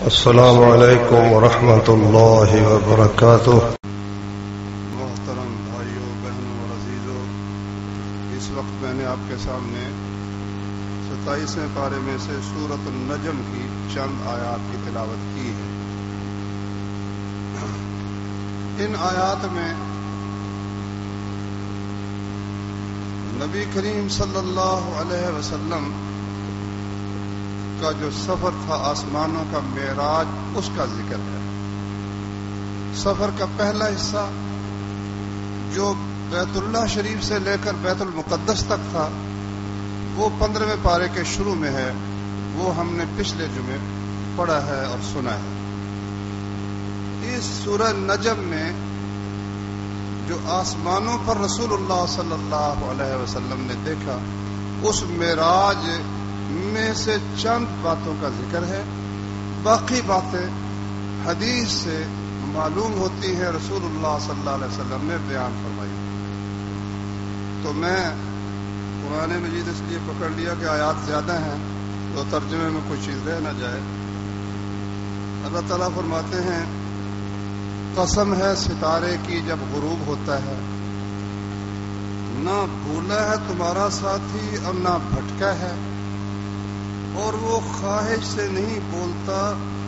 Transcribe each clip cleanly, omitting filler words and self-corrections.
السلام علیکم ورحمۃ اللہ وبرکاتہ۔ محترم بھائیوں، بہنوں اور عزیزوں، اس وقت میں نے آپ کے سامنے 27ویں پارے میں سے سورۃ النجم کی چند آیات کی تلاوت کی ہے۔ ان آیات میں نبی کریم صلی اللہ علیہ وسلم کا جو سفر تھا آسمانوں کا معراج، اس کا ذکر ہے۔ سفر کا پہلا حصہ جو بیت اللہ شریف سے لے کر بیت المقدس تک تھا، وہ 15ویں پارے کے شروع میں ہے، وہ ہم نے پچھلے جمعے پڑھا ہے اور سنا ہے۔ اس سورہ نجم میں جو آسمانوں پر رسول اللہ صلی اللہ علیہ وسلم نے دیکھا، اس معراج میں سے چند باتوں کا ذکر ہے۔ باقی باتیں حدیث سے معلوم ہوتی ہیں، رسول اللہ صلی اللہ علیہ وسلم نے بیان فرمائی۔ تو میں قرآن مجید اس لیے پکڑ لیا کہ آیات زیادہ ہیں تو ترجمے میں کوئی چیز رہ نہ جائے۔ اللہ تعالیٰ فرماتے ہیں، قسم ہے ستارے کی جب غروب ہوتا ہے، نہ بھولا ہے تمہارا ساتھی اور نہ بھٹکا ہے، اور وہ خواہش سے نہیں بولتا،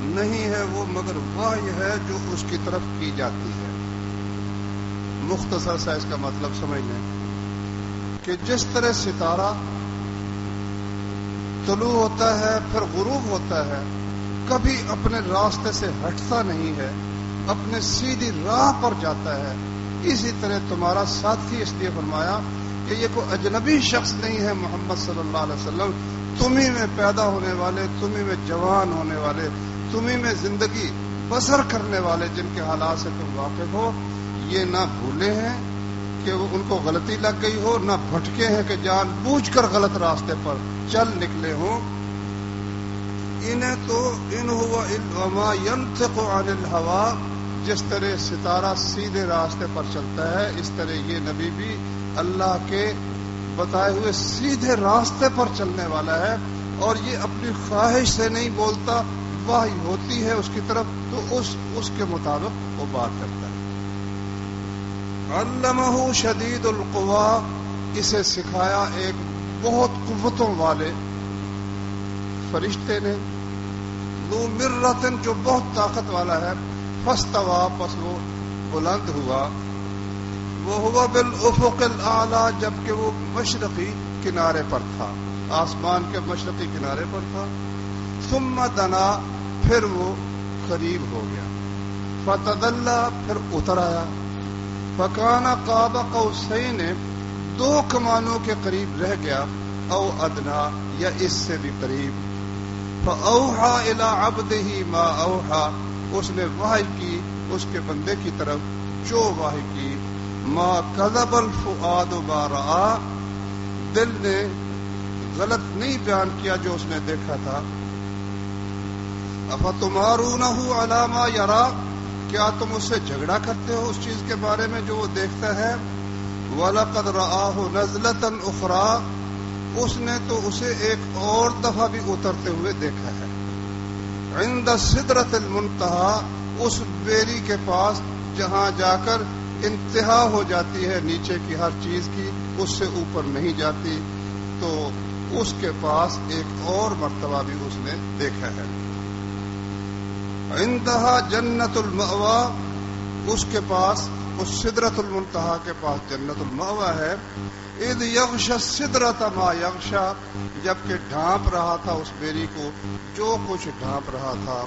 نہیں ہے وہ مگر وحی ہے جو اس کی طرف کی جاتی ہے۔ مختصر سا اس کا مطلب سمجھ لیں کہ جس طرح ستارہ طلوع ہوتا ہے پھر غروب ہوتا ہے، کبھی اپنے راستے سے ہٹتا نہیں ہے، اپنے سیدھی راہ پر جاتا ہے، اسی طرح تمہارا ساتھی، اس لیے فرمایا کہ یہ کوئی اجنبی شخص نہیں ہے، محمد صلی اللہ علیہ وسلم تمہیں میں پیدا ہونے والے، تمہیں میں جوان ہونے والے، تمہیں میں زندگی بسر کرنے والے، جن کے حالات سے تم واقف ہو، یہ نہ بھولے ہیں کہ وہ ان کو غلطی لگ گئی ہو، نہ بھٹکے ہیں کہ جان بوجھ کر غلط راستے پر چل نکلے ہوں۔ انہیں تو ان ہوا الا ما ينطق عن الهوى، جس طرح ستارہ سیدھے راستے پر چلتا ہے، اس طرح یہ نبی بھی اللہ کے بتائے ہوئے سیدھے راستے پر چلنے والا ہے، اور یہ اپنی خواہش سے نہیں بولتا، وحی ہوتی ہے اس کی طرف تو اس کے مطابق وہ بات کرتا ہے۔ علمہ شدید القوی، اسے سکھایا ایک بہت قوتوں والے فرشتے نے، ذو مرۃ، جو بہت طاقت والا ہے، فاستویٰ، پس وہ بلند ہوا، وہ ہوا بالافق الاعلی، جبکہ وہ مشرقی کنارے پر تھا، آسمان کے مشرقی کنارے پر تھا۔ ثم دنا، پھر وہ قریب ہو گیا، فتدلی، پھر اتر آیا، فکان قاب قوسین، 2 کمانوں کے قریب رہ گیا، او ادنا، یا اس سے بھی قریب، فاوحى الى عبده ما اوحى، اس نے وحی کی اس کے بندے کی طرف جو وحی کی، ما کذب الفؤاد ما رأى، دل نے غلط نہیں بیان کیا جو اس نے دیکھا تھا۔ افتمارونہ علی ما یرا، کیا تم اس سے جھگڑا کرتے ہو اس چیز کے بارے میں جو وہ دیکھتا ہے۔ وَلَقَدْ رَآهُ نَزْلَةً أُخْرَى، اس نے تو اسے ایک اور دفعہ بھی اترتے ہوئے دیکھا ہے۔ عند سدرۃ المنتہی، اس بیری کے پاس جہاں جا کر انتہا ہو جاتی ہے نیچے کی ہر چیز کی، اس سے اوپر نہیں جاتی، تو اس کے پاس ایک اور مرتبہ بھی اس نے دیکھا ہے۔ عندہا جنت المأوی، اس کے پاس، اس سدرۃ المنتہا کے پاس جنت المأوی ہے۔ اذ یغشی السدرۃ ما یغشی، جبکہ ڈھانپ رہا تھا اس بیری کو جو کچھ ڈھانپ رہا تھا۔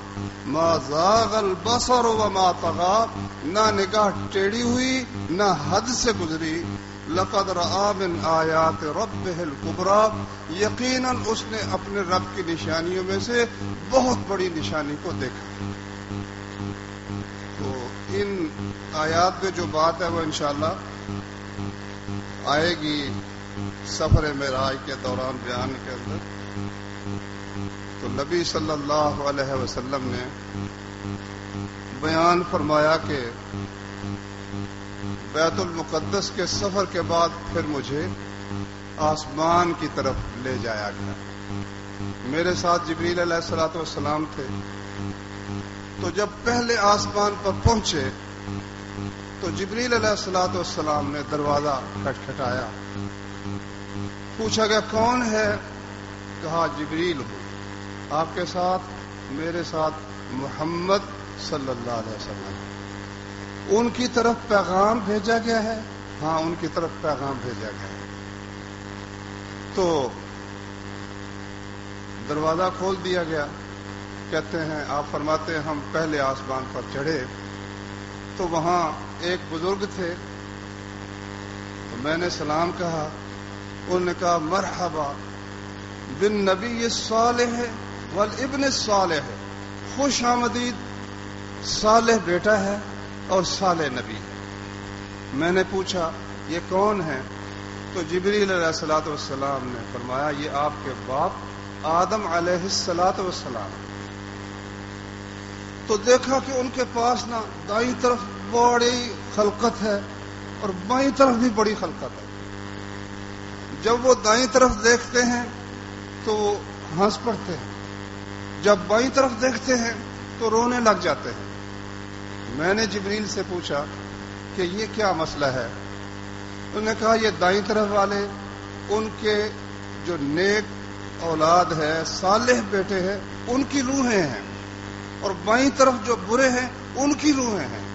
ما زاغ البصر وما طغی، نہ نگاہ ٹیڑھی ہوئی نہ حد سے گزری۔ لقد رأى من آیات ربہ الکبریٰ، یقیناً اس نے اپنے رب کی نشانیوں میں سے بہت بڑی نشانی کو دیکھا۔ تو ان آیات میں جو بات ہے وہ انشاءاللہ آئے گی سفر معراج کے دوران بیان کے اندر۔ تو نبی صلی اللہ علیہ وسلم نے بیان فرمایا کہ بیت المقدس کے سفر کے بعد پھر مجھے آسمان کی طرف لے جایا گیا۔ میرے ساتھ جبریل علیہ الصلوۃ والسلام تھے، تو جب پہلے آسمان پر پہنچے تو جبریل علیہ الصلوۃ والسلام نے دروازہ کھٹکھٹایا. پوچھا گیا کون ہے؟ کہا جبریل ہوں. آپ کے ساتھ میرے ساتھ محمد صلی اللہ علیہ وسلم. ان کی طرف پیغام بھیجا گیا ہے؟ ہاں ان کی طرف پیغام بھیجا گیا ہے. تو دروازہ کھول دیا گیا. کہتے ہیں آپ فرماتے ہیں ہم پہلے آسمان پر چڑھے تو وہاں ایک بزرگ تھے. تو میں نے سلام کہا. انہوں نے کہا مرحبا بالنبی الصالح والابن الصالح. خوش آمدید، صالح بیٹا ہے اور صالح نبی ہے. میں نے پوچھا یہ کون ہے؟ تو جبریل علیہ الصلوۃ والسلام نے فرمایا یہ آپ کے باپ آدم علیہ الصلوۃ والسلام. تو دیکھا کہ ان کے پاس نا دائیں طرف بڑی خلقت ہے اور بائیں طرف بھی بڑی خلقت ہے. جب وہ دائیں طرف دیکھتے ہیں تو وہ ہنس پڑتے ہیں، جب بائیں طرف دیکھتے ہیں تو رونے لگ جاتے ہیں. میں نے جبریل سے پوچھا کہ یہ کیا مسئلہ ہے؟ انہوں نے کہا یہ دائیں طرف والے ان کے جو نیک اولاد ہے، صالح بیٹے ہیں، ان کی روحیں ہیں، اور بائیں طرف جو برے ہیں ان کی روحیں ہیں.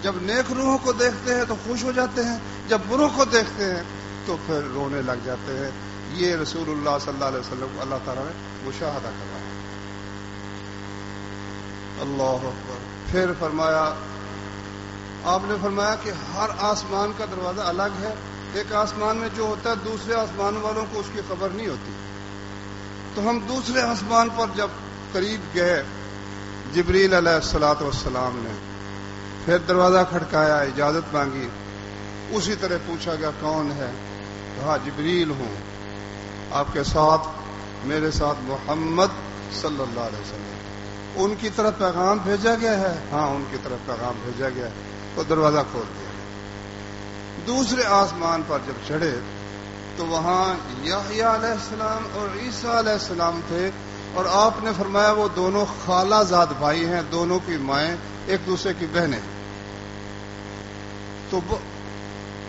جب نیک روحوں کو دیکھتے ہیں تو خوش ہو جاتے ہیں، جب بروں کو دیکھتے ہیں تو پھر رونے لگ جاتے ہیں. یہ رسول اللہ صلی اللہ علیہ وسلم کو اللہ تعالیٰ نے مشاہدہ کروایا. اللہ اکبر. پھر فرمایا آپ نے فرمایا کہ ہر آسمان کا دروازہ الگ ہے. ایک آسمان میں جو ہوتا ہے دوسرے آسمان والوں کو اس کی خبر نہیں ہوتی. تو ہم دوسرے آسمان پر جب قریب گئے جبریل علیہ الصلوۃ والسلام نے پھر دروازہ کھٹکایا، اجازت مانگی. اسی طرح پوچھا گیا کون ہے؟ کہا جبریل ہوں. آپ کے ساتھ میرے ساتھ محمد صلی اللہ علیہ وسلم. ان کی طرف پیغام بھیجا گیا ہے؟ ہاں ان کی طرف پیغام بھیجا گیا ہے. تو دروازہ کھول دیا. دوسرے آسمان پر جب چڑھے تو وہاں یحییٰ علیہ السلام اور عیسیٰ علیہ السلام تھے، اور آپ نے فرمایا وہ دونوں خالہ زاد بھائی ہیں، دونوں کی مائیں ایک دوسرے کی بہنیں. تو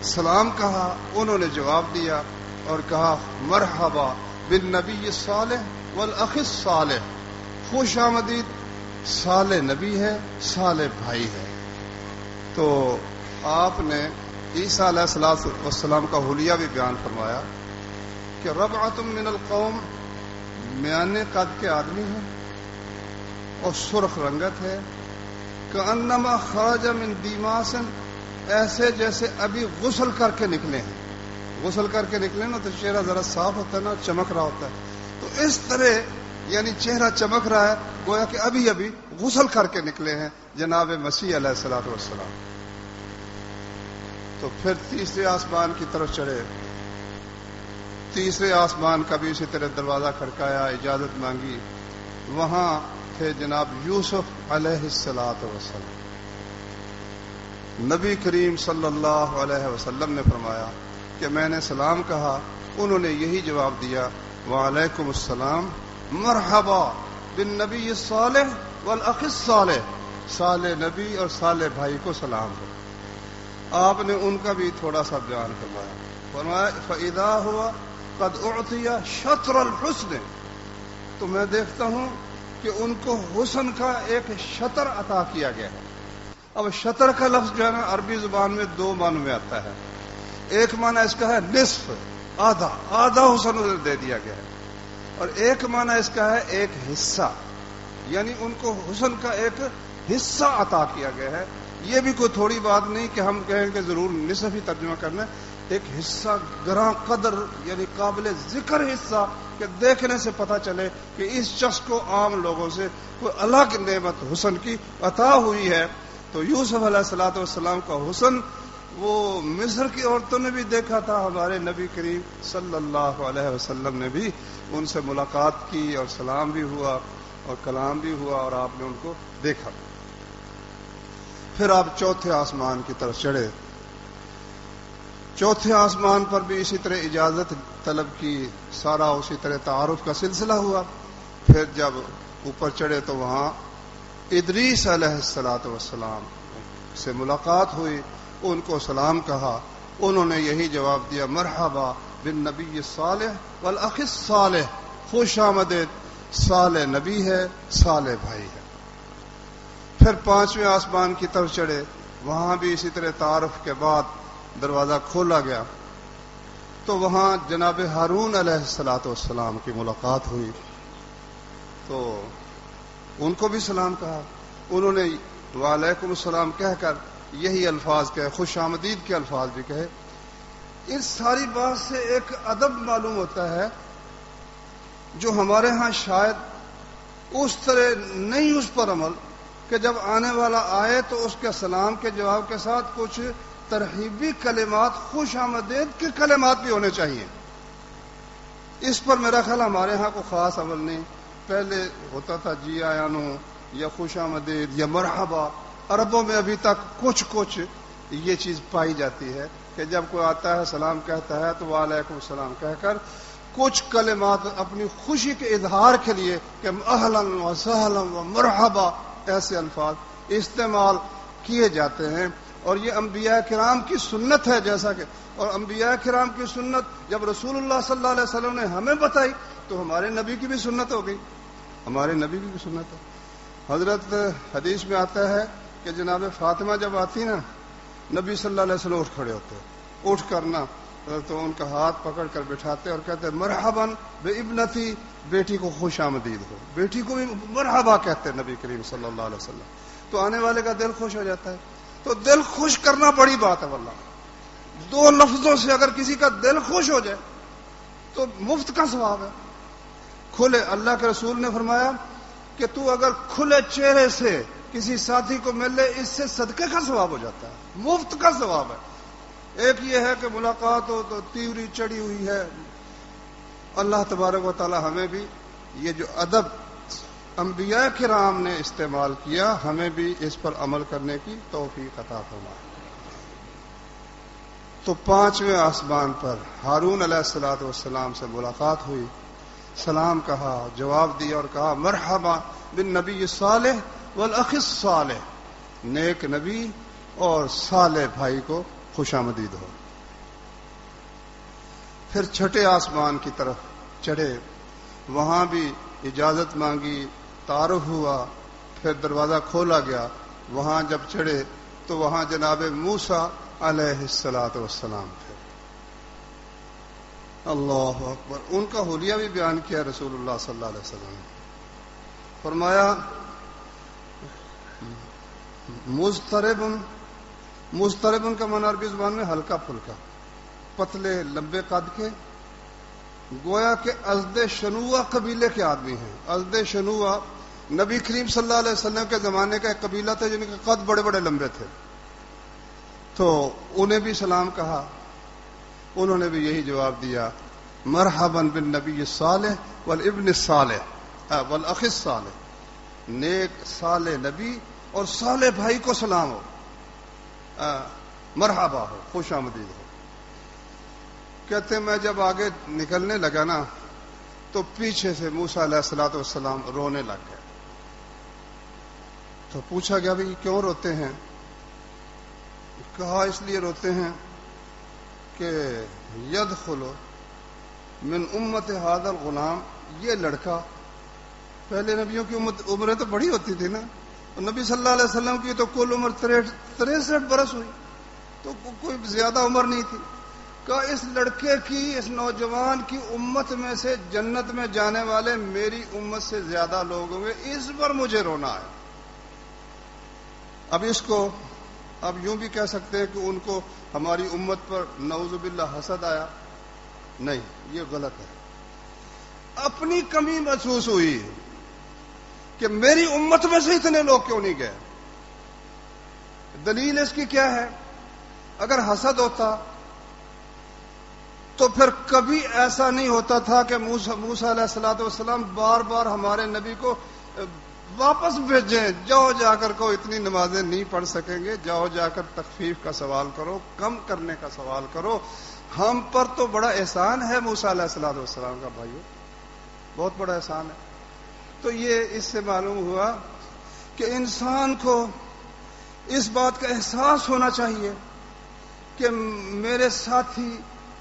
سلام کہا، انہوں نے جواب دیا اور کہا مرحبا بالنبی الصالح والاخ الصالح. خوش آمدید، صالح نبی ہے، صالح بھائی ہے. تو آپ نے عیسیٰ علیہ السلام کا حلیہ بھی بیان فرمایا کہ ربعۃ من القوم، میانے قد کے آدمی ہیں اور سرخ رنگت ہے. کأنما خرج من دیماس، ایسے جیسے ابھی غسل کر کے نکلے ہیں. غسل کر کے نکلے نا تو چہرہ ذرا صاف ہوتا ہے نا، چمک رہا ہوتا ہے. تو اس طرح یعنی چہرہ چمک رہا ہے گویا کہ ابھی غسل کر کے نکلے ہیں جناب مسیح علیہ الصلوۃ والسلام. تو پھر تیسرے آسمان کی طرف چڑھے. تیسرے آسمان کا بھی اسی طرح دروازہ کھڑکایا، اجازت مانگی. وہاں تھے جناب یوسف علیہ الصلوۃ والسلام. نبی کریم صلی اللہ علیہ وسلم نے فرمایا کہ میں نے سلام کہا، انہوں نے یہی جواب دیا وعلیکم السلام مرحبا بالنبی الصالح والاخ الصالح. صالح نبی اور صالح بھائی کو سلام ہو. آپ نے ان کا بھی تھوڑا سا بیان کروایا. فرمایا فاذا ہوا قد اعطی شطر الحسن. تو میں دیکھتا ہوں کہ ان کو حسن کا ایک شطر عطا کیا گیا ہے. اب شطر کا لفظ جو ہے نا عربی زبان میں دو معنی میں آتا ہے. ایک معنی اس کا ہے نصف، آدھا حسن انہیں دے دیا گیا ہے، اور ایک معنی اس کا ہے ایک حصہ، یعنی ان کو حسن کا ایک حصہ عطا کیا گیا ہے. یہ بھی کوئی تھوڑی بات نہیں کہ ہم کہیں کہ ضرور نصف ہی ترجمہ کرنا ہے. ایک حصہ گراں قدر یعنی قابل ذکر حصہ کہ دیکھنے سے پتہ چلے کہ اس شخص کو عام لوگوں سے کوئی الگ نعمت حسن کی عطا ہوئی ہے. تو یوسف علیہ الصلوۃ والسلام کا حسن وہ مصر کی عورتوں نے بھی دیکھا تھا. ہمارے نبی کریم صلی اللہ علیہ وسلم نے بھی ان سے ملاقات کی اور سلام بھی ہوا اور کلام بھی ہوا اور آپ نے ان کو دیکھا. پھر آپ چوتھے آسمان کی طرف چڑھے. چوتھے آسمان پر بھی اسی طرح اجازت طلب کی، سارا اسی طرح تعارف کا سلسلہ ہوا. پھر جب اوپر چڑھے تو وہاں ادریس علیہ السلام سے ملاقات ہوئی، ان کو سلام کہا، انہوں نے یہی جواب دیا، مرحبا بالنبی الصالح والاخ الصالح، خوش آمدید، صالح نبی ہے، صالح بھائی ہے۔ پھر 5ویں آسمان کی طرف چڑھے، وہاں بھی اسی طرح تعارف کے بعد دروازہ کھولا گیا تو وہاں جناب ہارون علیہ السلام کی ملاقات ہوئی، تو ان کو بھی سلام کہا، انہوں نے وعلیکم السلام کہہ کر یہی الفاظ کہے، خوش آمدید کے الفاظ بھی کہے۔ اس ساری بات سے ایک ادب معلوم ہوتا ہے جو ہمارے ہاں شاید اس طرح نہیں اس پر عمل کہ جب آنے والا آئے تو اس کے سلام کے جواب کے ساتھ کچھ ترغیبی کلمات، خوش آمدید کے کلمات بھی ہونے چاہیے۔ اس پر میرا خیال ہمارے ہاں کو خاص عمل نہیں، پہلے ہوتا تھا جی آیانو یا خوش آمدید یا مرحبا، عربوں میں ابھی تک کچھ یہ چیز پائی جاتی ہے کہ جب کوئی آتا ہے سلام کہتا ہے تو وعلیکم السلام کہہ کر کچھ کلمات اپنی خوشی کے اظہار کے لیے کہ اہلا و سہلا و مرحبا ایسے الفاظ استعمال کیے جاتے ہیں، اور یہ انبیاء کرام کی سنت ہے، جیسا کہ اور انبیاء کرام کی سنت جب رسول اللہ صلی اللہ علیہ وسلم نے ہمیں بتائی تو ہمارے نبی کی بھی سنت ہو گئی، ہمارے نبی کی بھی سنت ہے۔ حضرت حدیث میں آتا ہے کہ جناب فاطمہ جب آتی نا، نبی صلی اللہ علیہ وسلم اٹھ کھڑے ہوتے، اٹھ کرنا تو ان کا ہاتھ پکڑ کر بٹھاتے اور کہتے مرحباً بے ابنتی، بیٹی کو خوش آمدید ہو، بیٹی کو بھی مرحبا کہتے نبی کریم صلی اللہ علیہ وسلم، تو آنے والے کا دل خوش ہو جاتا ہے۔ تو دل خوش کرنا بڑی بات ہے، واللہ 2 لفظوں سے اگر کسی کا دل خوش ہو جائے تو مفت کا ثواب ہے۔ کھلے، اللہ کے رسول نے فرمایا کہ تو اگر کھلے چہرے سے کسی ساتھی کو مل لے، اس سے صدقے کا ثواب ہو جاتا ہے، مفت کا ثواب ہے۔ ایک یہ ہے کہ ملاقات ہو تو تیوری چڑھی ہوئی ہے۔ اللہ تبارک و تعالی ہمیں بھی یہ جو ادب انبیاء کرام نے استعمال کیا، ہمیں بھی اس پر عمل کرنے کی توفیق عطا فرمائے۔ تو 5ویں آسمان پر ہارون علیہ السلام سے ملاقات ہوئی، سلام کہا، جواب دیا اور کہا مرحبا بالنبی الصالح والاخ الصالح، نیک نبی اور صالح بھائی کو خوش آمدید ہو۔ پھر 6 آسمان کی طرف چڑھے، وہاں بھی اجازت مانگی، تعارف ہوا، پھر دروازہ کھولا گیا، وہاں جب چڑھے تو وہاں جناب موسیٰ علیہ السلام تھے۔ اللہ اکبر، ان کا حلیہ بھی بیان کیا رسول اللہ صلی اللہ علیہ وسلم نے، فرمایا مضطربن کا معنی عربی زبان میں ہلکا پھلکا، پتلے لمبے قد کے، گویا کہ ازد شنوع قبیلے کے آدمی ہیں۔ ازد شنوع نبی کریم صلی اللہ علیہ وسلم کے زمانے کا ایک قبیلہ تھا جن کے قد بڑے بڑے لمبے تھے، تو انہیں بھی سلام کہا، انہوں نے بھی یہی جواب دیا مرحبا بالنبی الصالح والابن الصالح والاخ الصالح، نیک صالح نبی اور صالح بھائی کو سلام ہو، مرحبا ہو، خوش آمدید ہو۔ کہتے میں جب آگے نکلنے لگا نا تو پیچھے سے موسیٰ علیہ السلام رونے لگ گئے، تو پوچھا گیا بھی کیوں روتے ہیں؟ کہا اس لیے روتے ہیں کہ یدخل من امت ھذا الغلام، یہ لڑکا، پہلے نبیوں کی عمریں تو بڑی ہوتی تھی نا، نبی صلی اللہ علیہ وسلم کی تو کل عمر 63 برس ہوئی، تو کوئی زیادہ عمر نہیں تھی۔ کہا اس لڑکے کی، اس نوجوان کی امت میں سے جنت میں جانے والے میری امت سے زیادہ لوگ ہوں گے، اس پر مجھے رونا ہے۔ اب اس کو اب یوں بھی کہہ سکتے ہیں کہ ان کو ہماری امت پر نعوذ باللہ حسد آیا، نہیں، یہ غلط ہے۔ اپنی کمی محسوس ہوئی کہ میری امت میں سے اتنے لوگ کیوں نہیں گئے۔ دلیل اس کی کیا ہے؟ اگر حسد ہوتا تو پھر کبھی ایسا نہیں ہوتا تھا کہ موسیٰ علیہ السلام بار بار ہمارے نبی کو واپس بھیجیں، جاؤ جا کر کو اتنی نمازیں نہیں پڑھ سکیں گے، جاؤ جا کر تخفیف کا سوال کرو، کم کرنے کا سوال کرو، ہم پر تو بڑا احسان ہے موسیٰ علیہ السلام کا، بھائیو بہت بڑا احسان ہے۔ تو یہ اس سے معلوم ہوا کہ انسان کو اس بات کا احساس ہونا چاہیے کہ میرے ساتھی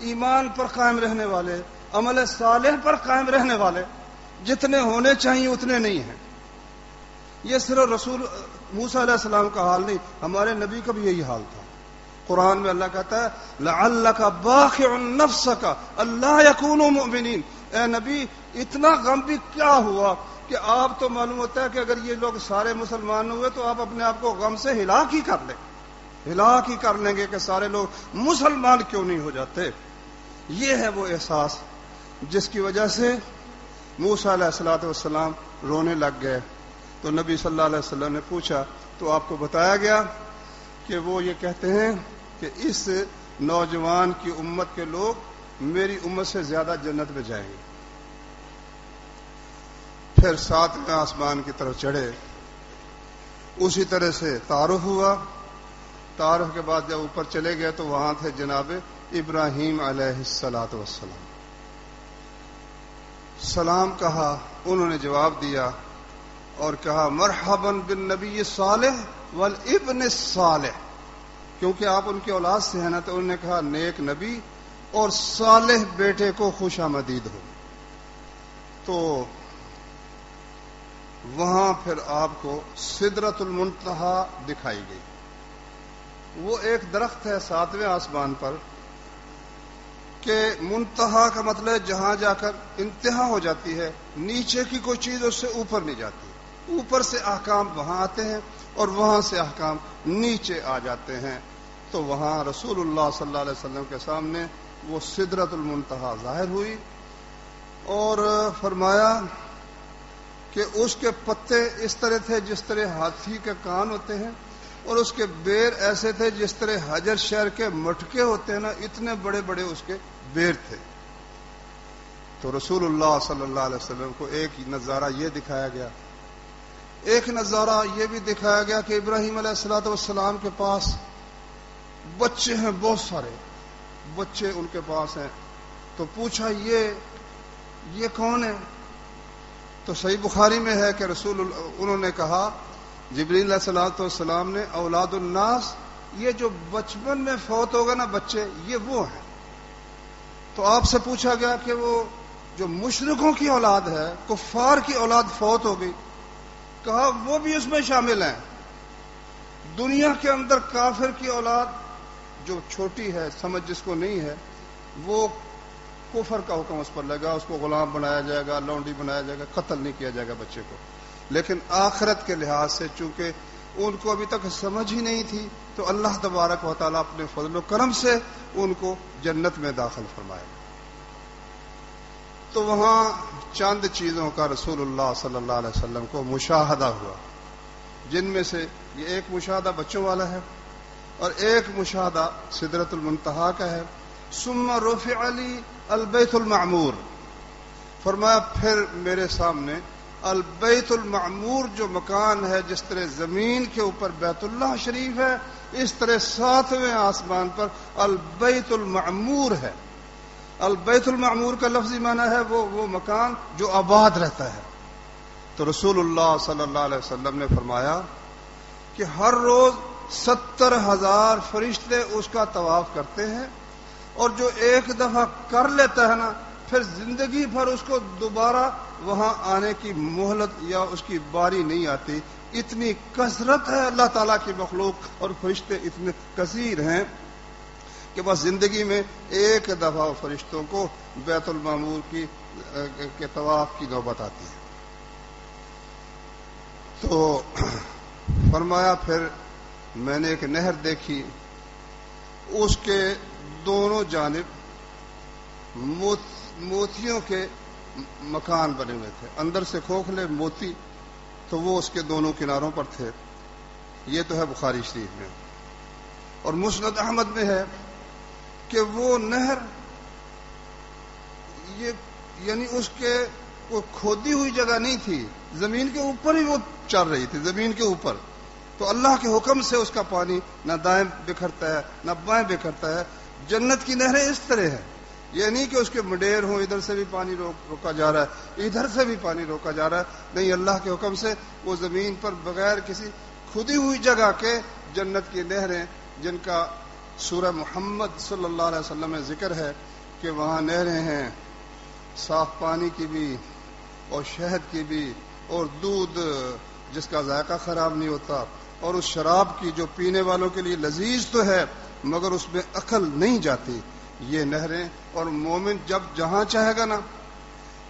ایمان پر قائم رہنے والے، عمل صالح پر قائم رہنے والے جتنے ہونے چاہیے اتنے نہیں ہیں۔ یہ صرف رسول موسیٰ علیہ السلام کا حال نہیں، ہمارے نبی کا بھی یہی حال تھا۔ قرآن میں اللہ کہتا ہے لعلک باخع نفسک الا یکونوا مؤمنین، اے نبی اتنا غم بھی کیا ہوا کہ آپ تو معلوم ہوتا ہے کہ اگر یہ لوگ سارے مسلمان ہوئے تو آپ اپنے آپ کو غم سے ہلاک ہی کر لیں گے کہ سارے لوگ مسلمان کیوں نہیں ہو جاتے۔ یہ ہے وہ احساس جس کی وجہ سے موسیٰ علیہ الصلوۃ والسلام رونے لگ گئے۔ تو نبی صلی اللہ علیہ وسلم نے پوچھا تو آپ کو بتایا گیا کہ وہ یہ کہتے ہیں کہ اس نوجوان کی امت کے لوگ میری امت سے زیادہ جنت میں جائیں گے۔ پھر 7ویں آسمان کی طرف چڑھے، اسی طرح سے تعارف ہوا۔ تعارف کے بعد جب اوپر چلے گئے تو وہاں تھے جناب ابراہیم علیہ الصلوۃ والسلام۔ سلام کہا، انہوں نے جواب دیا اور کہا مرحبا بالنبی صالح والابن الصالح، کیونکہ آپ ان کی اولاد سے ہیں نا، تو انہوں نے کہا نیک نبی اور صالح بیٹے کو خوش آمدید ہو۔ تو وہاں پھر آپ کو سدرۃ المنتہا دکھائی گئی۔ وہ ایک درخت ہے 7ویں آسمان پر کہ منتہا کا مطلب ہے جہاں جا کر انتہا ہو جاتی ہے، نیچے کی کوئی چیز اس سے اوپر نہیں جاتی، اوپر سے احکام وہاں آتے ہیں اور وہاں سے احکام نیچے آ جاتے ہیں۔ تو وہاں رسول اللہ صلی اللہ علیہ وسلم کے سامنے وہ سدرۃ المنتہا ظاہر ہوئی اور فرمایا کہ اس کے پتے اس طرح تھے جس طرح ہاتھی کے کان ہوتے ہیں، اور اس کے بیر ایسے تھے جس طرح حجر شہر کے مٹکے ہوتے ہیں نا، اتنے بڑے بڑے اس کے بیر تھے۔ تو رسول اللہ صلی اللہ علیہ وسلم کو ایک نظارہ یہ دکھایا گیا، ایک نظارہ یہ بھی دکھایا گیا کہ ابراہیم علیہ الصلوۃ والسلام کے پاس بچے ہیں، بہت سارے بچے ان کے پاس ہیں۔ تو پوچھا یہ کون ہے؟ تو صحیح بخاری میں ہے کہ انہوں نے کہا جبریل علیہ الصلوۃ والسلام نے اولاد الناس، یہ جو بچپن میں فوت ہوگا نا بچے، یہ وہ ہیں۔ تو آپ سے پوچھا گیا کہ وہ جو مشرکوں کی اولاد ہے، کفار کی اولاد فوت ہو گئی، کہا وہ بھی اس میں شامل ہیں۔ دنیا کے اندر کافر کی اولاد جو چھوٹی ہے، سمجھ جس کو نہیں ہے، وہ کفر کا حکم اس پر لگا، اس کو غلام بنایا جائے گا، لونڈی بنایا جائے گا، قتل نہیں کیا جائے گا بچے کو۔ لیکن آخرت کے لحاظ سے چونکہ ان کو ابھی تک سمجھ ہی نہیں تھی، تو اللہ تبارک و تعالیٰ اپنے فضل و کرم سے ان کو جنت میں داخل فرمائے۔ تو وہاں چند چیزوں کا رسول اللہ صلی اللہ علیہ وسلم کو مشاہدہ ہوا، جن میں سے یہ ایک مشاہدہ بچوں والا ہے اور ایک مشاہدہ سدرۃ المنتہا کا ہے۔ ثم رفع لی البیت المعمور، فرمایا پھر میرے سامنے البیت المعمور جو مکان ہے، جس طرح زمین کے اوپر بیت اللہ شریف ہے، اس طرح 7ویں آسمان پر البیت المعمور ہے۔ البیت المعمور کا لفظی معنی ہے وہ مکان جو آباد رہتا ہے۔ تو رسول اللہ صلی اللہ علیہ وسلم نے فرمایا کہ ہر روز 70,000 فرشتے اس کا طواف کرتے ہیں، اور جو ایک دفعہ کر لیتا ہے نا، پھر زندگی بھر اس کو دوبارہ وہاں آنے کی مہلت یا اس کی باری نہیں آتی۔ اتنی کثرت ہے اللہ تعالیٰ کی مخلوق، اور فرشتے اتنے کثیر ہیں کہ بس زندگی میں ایک دفعہ فرشتوں کو بیت المعمور کے طواف کی نوبت آتی ہے۔ تو فرمایا پھر میں نے ایک نہر دیکھی، اس کے دونوں جانب موتیوں کے مکان بنے ہوئے تھے، اندر سے کھوکھلے موتی، تو وہ اس کے دونوں کناروں پر تھے۔ یہ تو ہے بخاری شریف میں، اور مسند احمد میں ہے کہ وہ نہر یعنی اس کے کوئی کھودی ہوئی جگہ نہیں تھی، زمین کے اوپر ہی وہ چل رہی تھی، زمین کے اوپر۔ تو اللہ کے حکم سے اس کا پانی نہ دائیں بکھرتا ہے نہ بائیں بکھرتا ہے۔ جنت کی نہریں اس طرح ہیں یہ نہیں کہ اس کے مڈیر ہوں، ادھر سے بھی پانی روکا جا رہا ہے، ادھر سے بھی پانی روکا جا رہا ہے، نہیں، اللہ کے حکم سے وہ زمین پر بغیر کسی کھدی ہوئی جگہ کے جنت کی نہریں، جن کا سورہ محمد صلی اللہ علیہ وسلم میں ذکر ہے کہ وہاں نہریں ہیں صاف پانی کی بھی اور شہد کی بھی اور دودھ جس کا ذائقہ خراب نہیں ہوتا، اور اس شراب کی جو پینے والوں کے لیے لذیذ تو ہے مگر اس میں عقل نہیں جاتی، یہ نہریں۔ اور مومن جب جہاں چاہے گا نا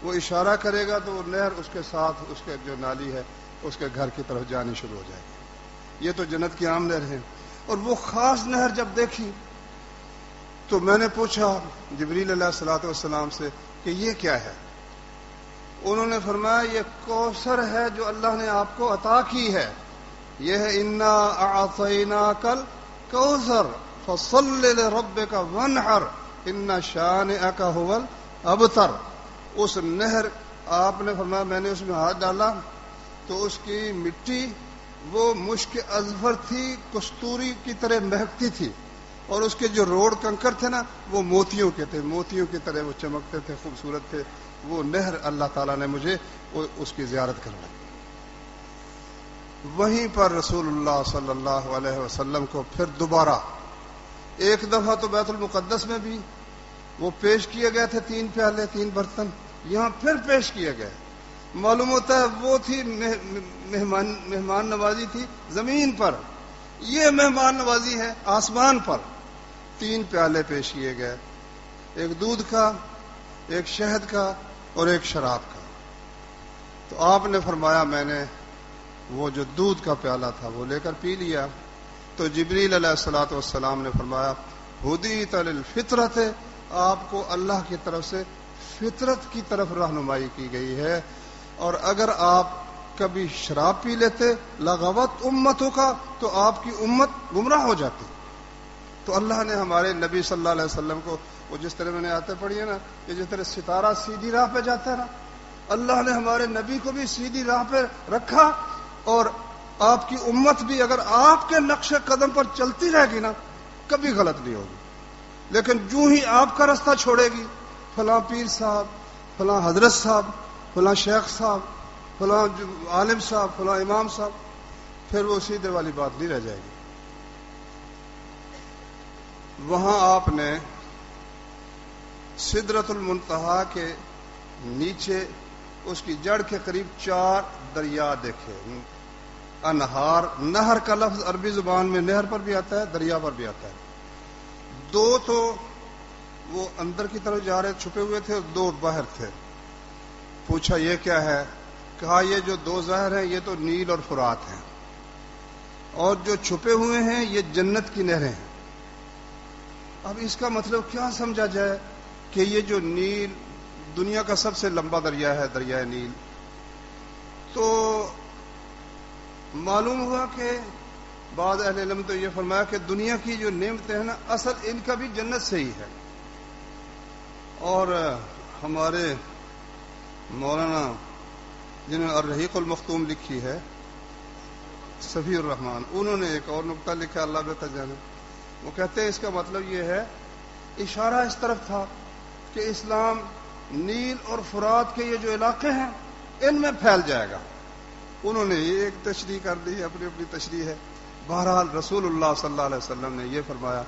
وہ اشارہ کرے گا تو وہ نہر اس کے ساتھ اس کے جو نالی ہے اس کے گھر کی طرف جانی شروع ہو جائے گی۔ یہ تو جنت کی عام نہر ہیں۔ اور وہ خاص نہر جب دیکھی تو میں نے پوچھا جبریل علیہ الصلوۃ والسلام سے کہ یہ کیا ہے؟ انہوں نے فرمایا یہ کوثر ہے جو اللہ نے آپ کو عطا کی ہے، یہ ہے انا اعطیناک الکوثر فصل لربک وانحر ان شانئک هو الابتر۔ اس نہر آپ نے فرمایا میں نے اس میں ہاتھ ڈالا تو اس کی مٹی وہ مشک اذفر تھی، کستوری کی طرح مہکتی تھی، اور اس کے جو روڑ کنکر تھے نا وہ موتیوں کے تھے، موتیوں کی طرح وہ چمکتے تھے، خوبصورت تھے۔ وہ نہر اللہ تعالیٰ نے مجھے اس کی زیارت کروائی۔ وہیں پر رسول اللہ صلی اللہ علیہ وسلم کو پھر دوبارہ ایک دفعہ تو بیت المقدس میں بھی وہ پیش کیے گئے تھے 3 پیالے 3 برتن، یہاں پھر پیش کیے گئے۔ معلوم ہوتا ہے وہ تھی مہمان نوازی تھی زمین پر، یہ مہمان نوازی ہے آسمان پر۔ 3 پیالے پیش کیے گئے، ایک دودھ کا، ایک شہد کا اور ایک شراب کا۔ تو آپ نے فرمایا میں نے وہ جو دودھ کا پیالہ تھا وہ لے کر پی لیا۔ تو جبریل علیہ الصلوۃ والسلام نے فرمایا ہدیت للفطرۃ، آپ کو اللہ کی طرف سے فطرت کی طرف رہنمائی کی گئی ہے، اور اگر آپ کبھی شراب پی لیتے لغوت امتوں کا تو آپ کی امت گمراہ ہو جاتی۔ تو اللہ نے ہمارے نبی صلی اللہ علیہ وسلم کو، وہ جس طرح میں نے آتے پڑھی ہے نا کہ جس طرح ستارہ سیدھی راہ پہ جاتا ہے نا، اللہ نے ہمارے نبی کو بھی سیدھی راہ پہ رکھا، اور آپ کی امت بھی اگر آپ کے نقش قدم پر چلتی رہے گی نا کبھی غلط نہیں ہوگی۔ لیکن جو ہی آپ کا راستہ چھوڑے گی، فلاں پیر صاحب، فلاں حضرت صاحب، فلاں شیخ صاحب، فلاں عالم صاحب، فلاں امام صاحب، پھر وہ سیدھے والی بات نہیں رہ جائے گی۔ وہاں آپ نے سدرۃ المنتہا کے نیچے اس کی جڑ کے قریب 4 دریا دیکھے، انہار۔ نہر کا لفظ عربی زبان میں نہر پر بھی آتا ہے، دریا پر بھی آتا ہے۔ 2 تو وہ اندر کی طرف جا رہے چھپے ہوئے تھے اور 2 باہر تھے۔ پوچھا یہ کیا ہے؟ کہا یہ جو 2 ظاہر ہیں یہ تو نیل اور فرات ہیں، اور جو چھپے ہوئے ہیں یہ جنت کی نہریں ہیں۔ اب اس کا مطلب کیا سمجھا جائے کہ یہ جو نیل دنیا کا سب سے لمبا دریا ہے، دریائے نیل، تو معلوم ہوا کہ بعض اہل علم تو یہ فرمایا کہ دنیا کی جو نعمتیں ہیں نا اصل ان کا بھی جنت سے ہی ہے۔ اور ہمارے مولانا جنہوں نے الرحیق المختوم لکھی ہے، صفی الرحمان، انہوں نے ایک اور نقطہ لکھا، اللہ بہتر جانے۔ وہ کہتے ہیں اس کا مطلب یہ ہے، اشارہ اس طرف تھا کہ اسلام نیل اور فرات کے یہ جو علاقے ہیں ان میں پھیل جائے گا۔ انہوں نے یہ ایک تشریح کر دی، اپنی اپنی تشریح ہے۔ بہرحال رسول اللہ صلی اللہ علیہ وسلم نے یہ فرمایا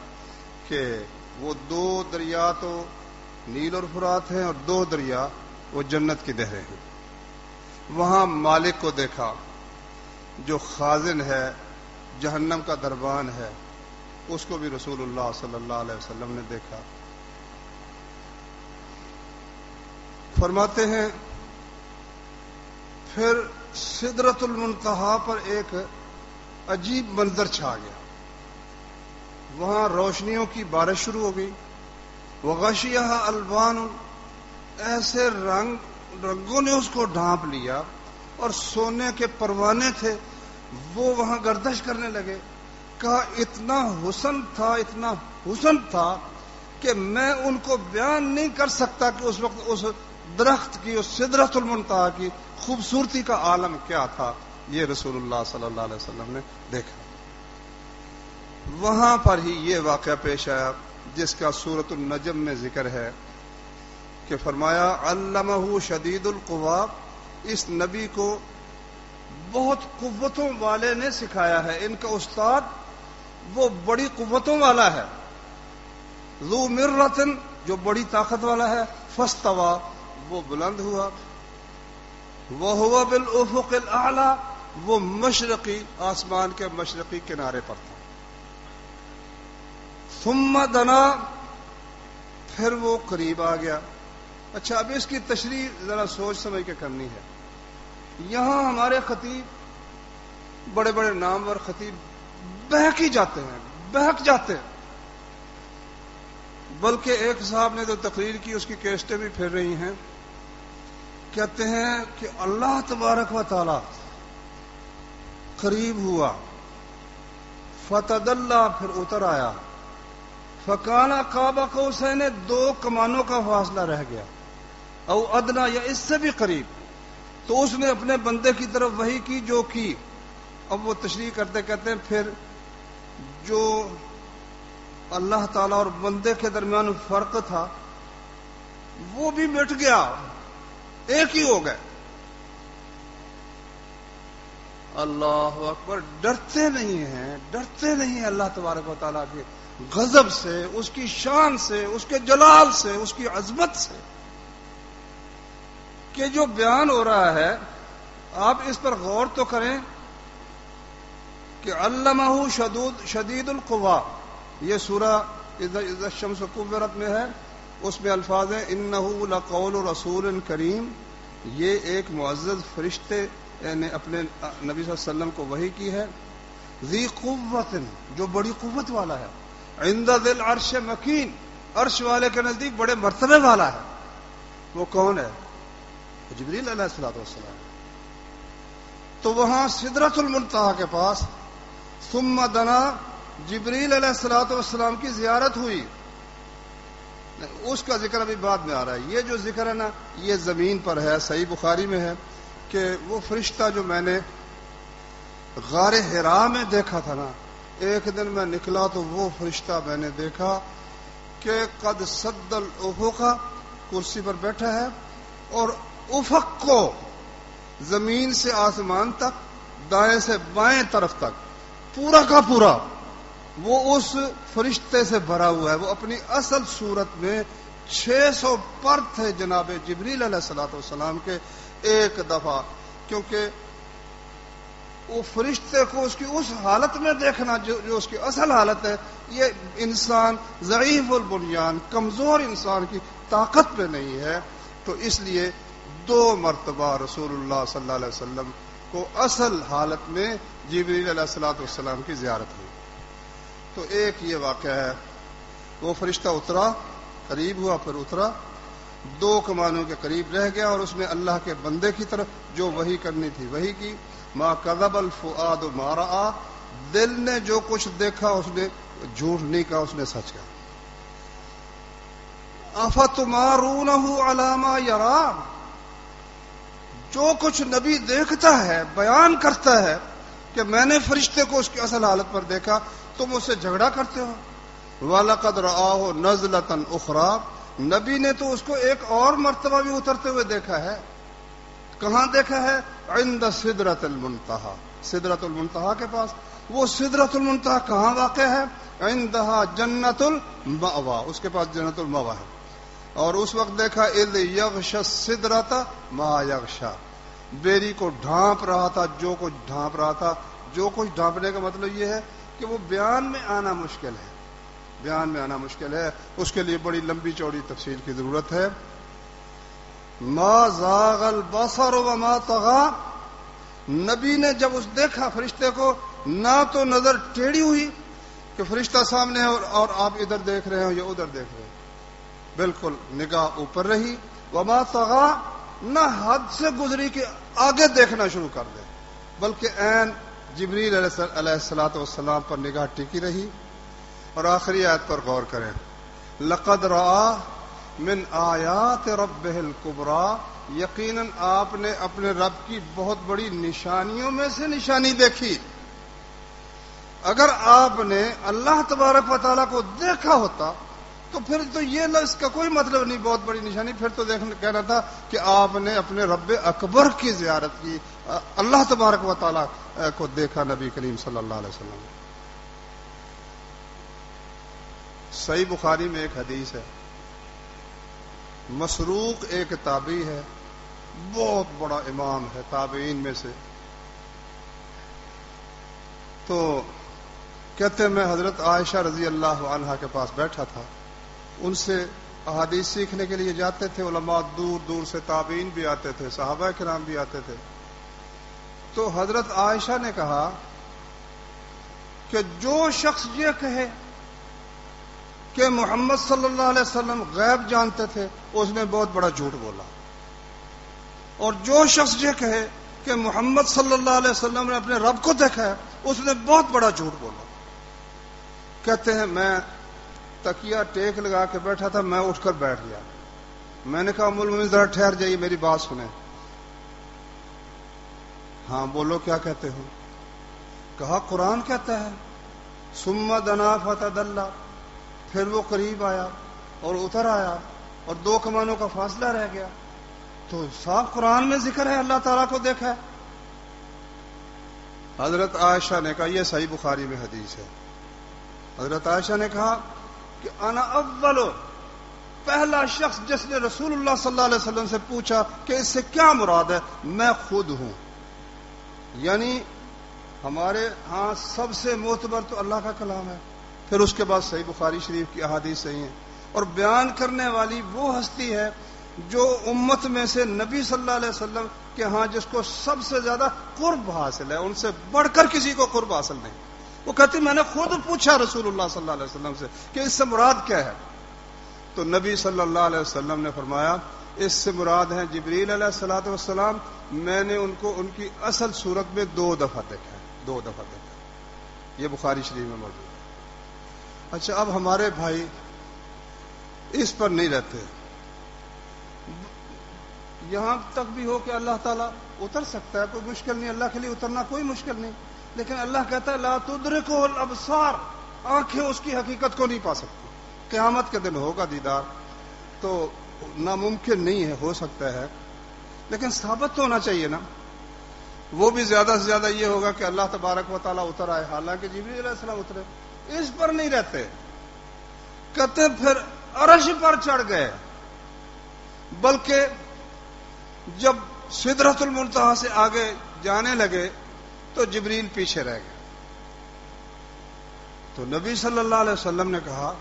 کہ وہ 2 دریا تو نیل اور فرات ہیں، اور 2 دریا وہ جنت کی نہریں ہیں۔ وہاں مالک کو دیکھا جو خازن ہے، جہنم کا دربان ہے، اس کو بھی رسول اللہ صلی اللہ علیہ وسلم نے دیکھا۔ فرماتے ہیں پھر سدرۃ المنتہا پر ایک عجیب منظر چھا گیا۔ وہاں روشنیوں کی بارش شروع ہو گئی، وغشیہا الوان، ایسے رنگوں نے اس کو ڈھانپ لیا، اور سونے کے پروانے تھے وہ وہاں گردش کرنے لگے۔ کہا اتنا حسن تھا کہ میں ان کو بیان نہیں کر سکتا کہ اس وقت اس درخت کی، اس سدرۃ المنتہا کی خوبصورتی کا عالم کیا تھا۔ یہ رسول اللہ صلی اللہ علیہ وسلم نے دیکھا۔ وہاں پر ہی یہ واقعہ پیش آیا جس کا سورۃ النجم میں ذکر ہے کہ فرمایا علمہ شدید القوا، اس نبی کو بہت قوتوں والے نے سکھایا ہے، ان کا استاد وہ بڑی قوتوں والا ہے، ذو مرۃ جو بڑی طاقت والا ہے، فاستوى وہ بلند ہوا، وهو بالافق الاعلى وہ مشرقی آسمان کے مشرقی کنارے پر تھا، ثم دنا پھر وہ قریب آ گیا۔ اچھا اب اس کی تشریح ذرا سوچ سمجھ کے کرنی ہے۔ یہاں ہمارے خطیب بڑے بڑے نامور خطیب بہک ہی جاتے ہیں، بہک جاتے ہیں، بلکہ ایک صاحب نے جو تقریر کی اس کی کیسٹیں بھی پھر رہی ہیں، کہتے ہیں کہ اللہ تبارک و تعالی قریب ہوا، فتدلی پھر اتر آیا، فکان قاب قوسین دو کمانوں کا فاصلہ رہ گیا، او ادنا یا اس سے بھی قریب، تو اس نے اپنے بندے کی طرف وحی کی جو کی۔ اب وہ تشریح کرتے کہتے ہیں پھر جو اللہ تعالیٰ اور بندے کے درمیان فرق تھا وہ بھی مٹ گیا، ایک ہی ہو گئے۔ اللہ اکبر، ڈرتے نہیں ہیں، ڈرتے نہیں ہیں اللہ تبارک و تعالیٰ کے غضب سے، اس کی شان سے، اس کے جلال سے، اس کی عظمت سے۔ کہ جو بیان ہو رہا ہے آپ اس پر غور تو کریں کہ علمہ شدید القوا، یہ سورہ اذا الشمس کورت میں ہے، اس میں الفاظ ہیں انہ لقول رسول کریم، یہ ایک معزز فرشتے نے اپنے نبی صلی اللہ علیہ وسلم کو وحی کی ہے، ذی قوت جو بڑی قوت والا ہے، عند ذی العرش مکین عرش والے کے نزدیک بڑے مرتبے والا ہے۔ وہ کون ہے؟ جبریل علیہ الصلوۃ والسلام۔ تو وہاں سدرۃ المنتہا کے پاس ثم دنا جبریل علیہ الصلوۃ والسلام کی زیارت ہوئی، اس کا ذکر ابھی بعد میں آ رہا ہے۔ یہ جو ذکر ہے نا یہ زمین پر ہے، صحیح بخاری میں ہے کہ وہ فرشتہ جو میں نے غار حرا میں دیکھا تھا نا، ایک دن میں نکلا تو وہ فرشتہ میں نے دیکھا کہ قد سد الافق، کرسی پر بیٹھا ہے اور افق کو زمین سے آسمان تک، دائیں سے بائیں طرف تک پورا کا پورا وہ اس فرشتے سے بھرا ہوا ہے۔ وہ اپنی اصل صورت میں 600 پر تھے جناب جبریل علیہ الصلوۃ والسلام کے ایک دفعہ، کیونکہ وہ فرشتے کو اس کی اس حالت میں دیکھنا جو اس کی اصل حالت ہے، یہ انسان ضعیف البنیان کمزور انسان کی طاقت پہ نہیں ہے، تو اس لیے 2 مرتبہ رسول اللہ صلی اللہ علیہ وسلم کو اصل حالت میں جبریل علیہ الصلوۃ والسلام کی زیارت ہوئی۔ تو ایک یہ واقعہ ہے، وہ فرشتہ اترا، قریب ہوا، پھر اترا، 2 کمانوں کے قریب رہ گیا، اور اس نے اللہ کے بندے کی طرف جو وحی کرنی تھی وحی کی۔ ما کذب الفؤاد ما رأى، دل نے جو کچھ دیکھا اس نے جھوٹ نہیں کہا، اس نے سچ کہا۔ افتمارونہ علی ما یرا، جو کچھ نبی دیکھتا ہے بیان کرتا ہے کہ میں نے فرشتے کو اس کی اصل حالت پر دیکھا، تم اس سے جھگڑا کرتے ہو۔ وَلَقَدْ رَآهُ نَزْلَةً أُخْرَى، نبی نے تو اس کو ایک اور مرتبہ بھی اترتے ہوئے دیکھا ہے۔ کہاں دیکھا ہے؟ عند سدرۃ المنتہا، سدرۃ المنتہا کے پاس۔ وہ سدرۃ المنتہا کہاں واقع ہے؟ عندہا جنت المأویٰ، اس کے پاس جنت المأویٰ ہے۔ اور اس وقت دیکھا اذ یغشی السدرۃ ما یغشی، بیری کو ڈھانپ رہا تھا جو کچھ ڈھانپ رہا تھا۔ جو کچھ ڈھانپنے کا مطلب یہ ہے کہ وہ بیان میں آنا مشکل ہے، بیان میں آنا مشکل ہے، اس کے لیے بڑی لمبی چوڑی تفصیل کی ضرورت ہے۔ ما زاغ البصر وما طغى، نبی نے جب اس دیکھا فرشتے کو، نہ تو نظر ٹیڑھی ہوئی کہ فرشتہ سامنے ہے اور آپ ادھر دیکھ رہے ہیں یا ادھر دیکھ رہے ہیں، بالکل نگاہ اوپر رہی۔ وما طغى، نہ حد سے گزری کہ آگے دیکھنا شروع کر دے، بلکہ عین جبریل علیہ الصلوۃ والسلام پر نگاہ ٹکی رہی۔ اور آخری آیت پر غور کریں، لقد رآ من آیات ربہ الکبریٰ، یقیناً آپ نے اپنے رب کی بہت بڑی نشانیوں میں سے نشانی دیکھی۔ اگر آپ نے اللہ تبارک و تعالیٰ کو دیکھا ہوتا تو پھر تو یہ اس کا کوئی مطلب نہیں، بہت بڑی نشانی، پھر تو کہنا تھا کہ آپ نے اپنے رب اکبر کی زیارت کی، اللہ تبارک و تعالیٰ کو دیکھا نبی کریم صلی اللہ علیہ وسلم۔ صحیح بخاری میں ایک حدیث ہے، مسروق ایک تابعی ہے، بہت بڑا امام ہے تابعین میں سے، تو کہتے ہیں میں حضرت عائشہ رضی اللہ عنہا کے پاس بیٹھا تھا، ان سے احادیث سیکھنے کے لیے جاتے تھے علماء، دور دور سے تابعین بھی آتے تھے، صحابہ کرام بھی آتے تھے۔ تو حضرت عائشہ نے کہا کہ جو شخص یہ کہے کہ محمد صلی اللہ علیہ وسلم غیب جانتے تھے اس نے بہت بڑا جھوٹ بولا، اور جو شخص یہ کہے کہ محمد صلی اللہ علیہ وسلم نے اپنے رب کو دیکھا ہے اس نے بہت بڑا جھوٹ بولا۔ کہتے ہیں میں تکیہ ٹیک لگا کے بیٹھا تھا، میں اٹھ کر بیٹھ گیا، میں نے کہا ام المؤمنین ذرا ٹھہر جائیے، میری بات سنیں۔ ہاں بولو کیا کہتے ہو؟ کہا قرآن کہتا ہے ثم دنا فتدلی، پھر وہ قریب آیا اور اتر آیا اور 2 کمانوں کا فاصلہ رہ گیا، تو صاف قرآن میں ذکر ہے اللہ تعالیٰ کو دیکھا ہے۔ حضرت عائشہ نے کہا یہ صحیح بخاری میں حدیث ہے، حضرت عائشہ نے کہا کہ انا اولو، پہلا شخص جس نے رسول اللہ صلی اللہ علیہ وسلم سے پوچھا کہ اس سے کیا مراد ہے، میں خود ہوں۔ یعنی ہمارے ہاں سب سے معتبر تو اللہ کا کلام ہے، پھر اس کے بعد صحیح بخاری شریف کی احادیث صحیح ہیں، اور بیان کرنے والی وہ ہستی ہے جو امت میں سے نبی صلی اللہ علیہ وسلم کے ہاں جس کو سب سے زیادہ قرب حاصل ہے، ان سے بڑھ کر کسی کو قرب حاصل نہیں۔ وہ کہتی میں نے خود پوچھا رسول اللہ صلی اللہ علیہ وسلم سے کہ اس سے مراد کیا ہے، تو نبی صلی اللہ علیہ وسلم نے فرمایا اس سے مراد ہیں جبریل علیہ الصلوۃ والسلام، میں نے ان کو ان کی اصل صورت میں 2 دفعہ دیکھا ہے، 2 دفعہ دیکھا ہے، یہ بخاری شریف میں موجود ہے۔ اچھا اب ہمارے بھائی اس پر نہیں رہتے، یہاں تک بھی ہو کہ اللہ تعالیٰ اتر سکتا ہے، کوئی مشکل نہیں، اللہ کے لیے اترنا کوئی مشکل نہیں، لیکن اللہ کہتا ہے لا تدرکہ الابصار، آنکھیں اس کی حقیقت کو نہیں پا سکتی، قیامت کے دن ہوگا دیدار، تو ناممکن نہیں ہے، ہو سکتا ہے لیکن ثابت تو ہونا چاہیے نا۔ وہ بھی زیادہ سے زیادہ یہ ہوگا کہ اللہ تبارک و تعالیٰ اتر آئے، حالانکہ جبریل علیہ السلام اترے، اس پر نہیں رہتے، کہتے پھر عرش پر چڑھ گئے، بلکہ جب سدرۃ المنتہا سے آگے جانے لگے تو جبریل پیچھے رہ گئے، تو نبی صلی اللہ علیہ وسلم نے کہا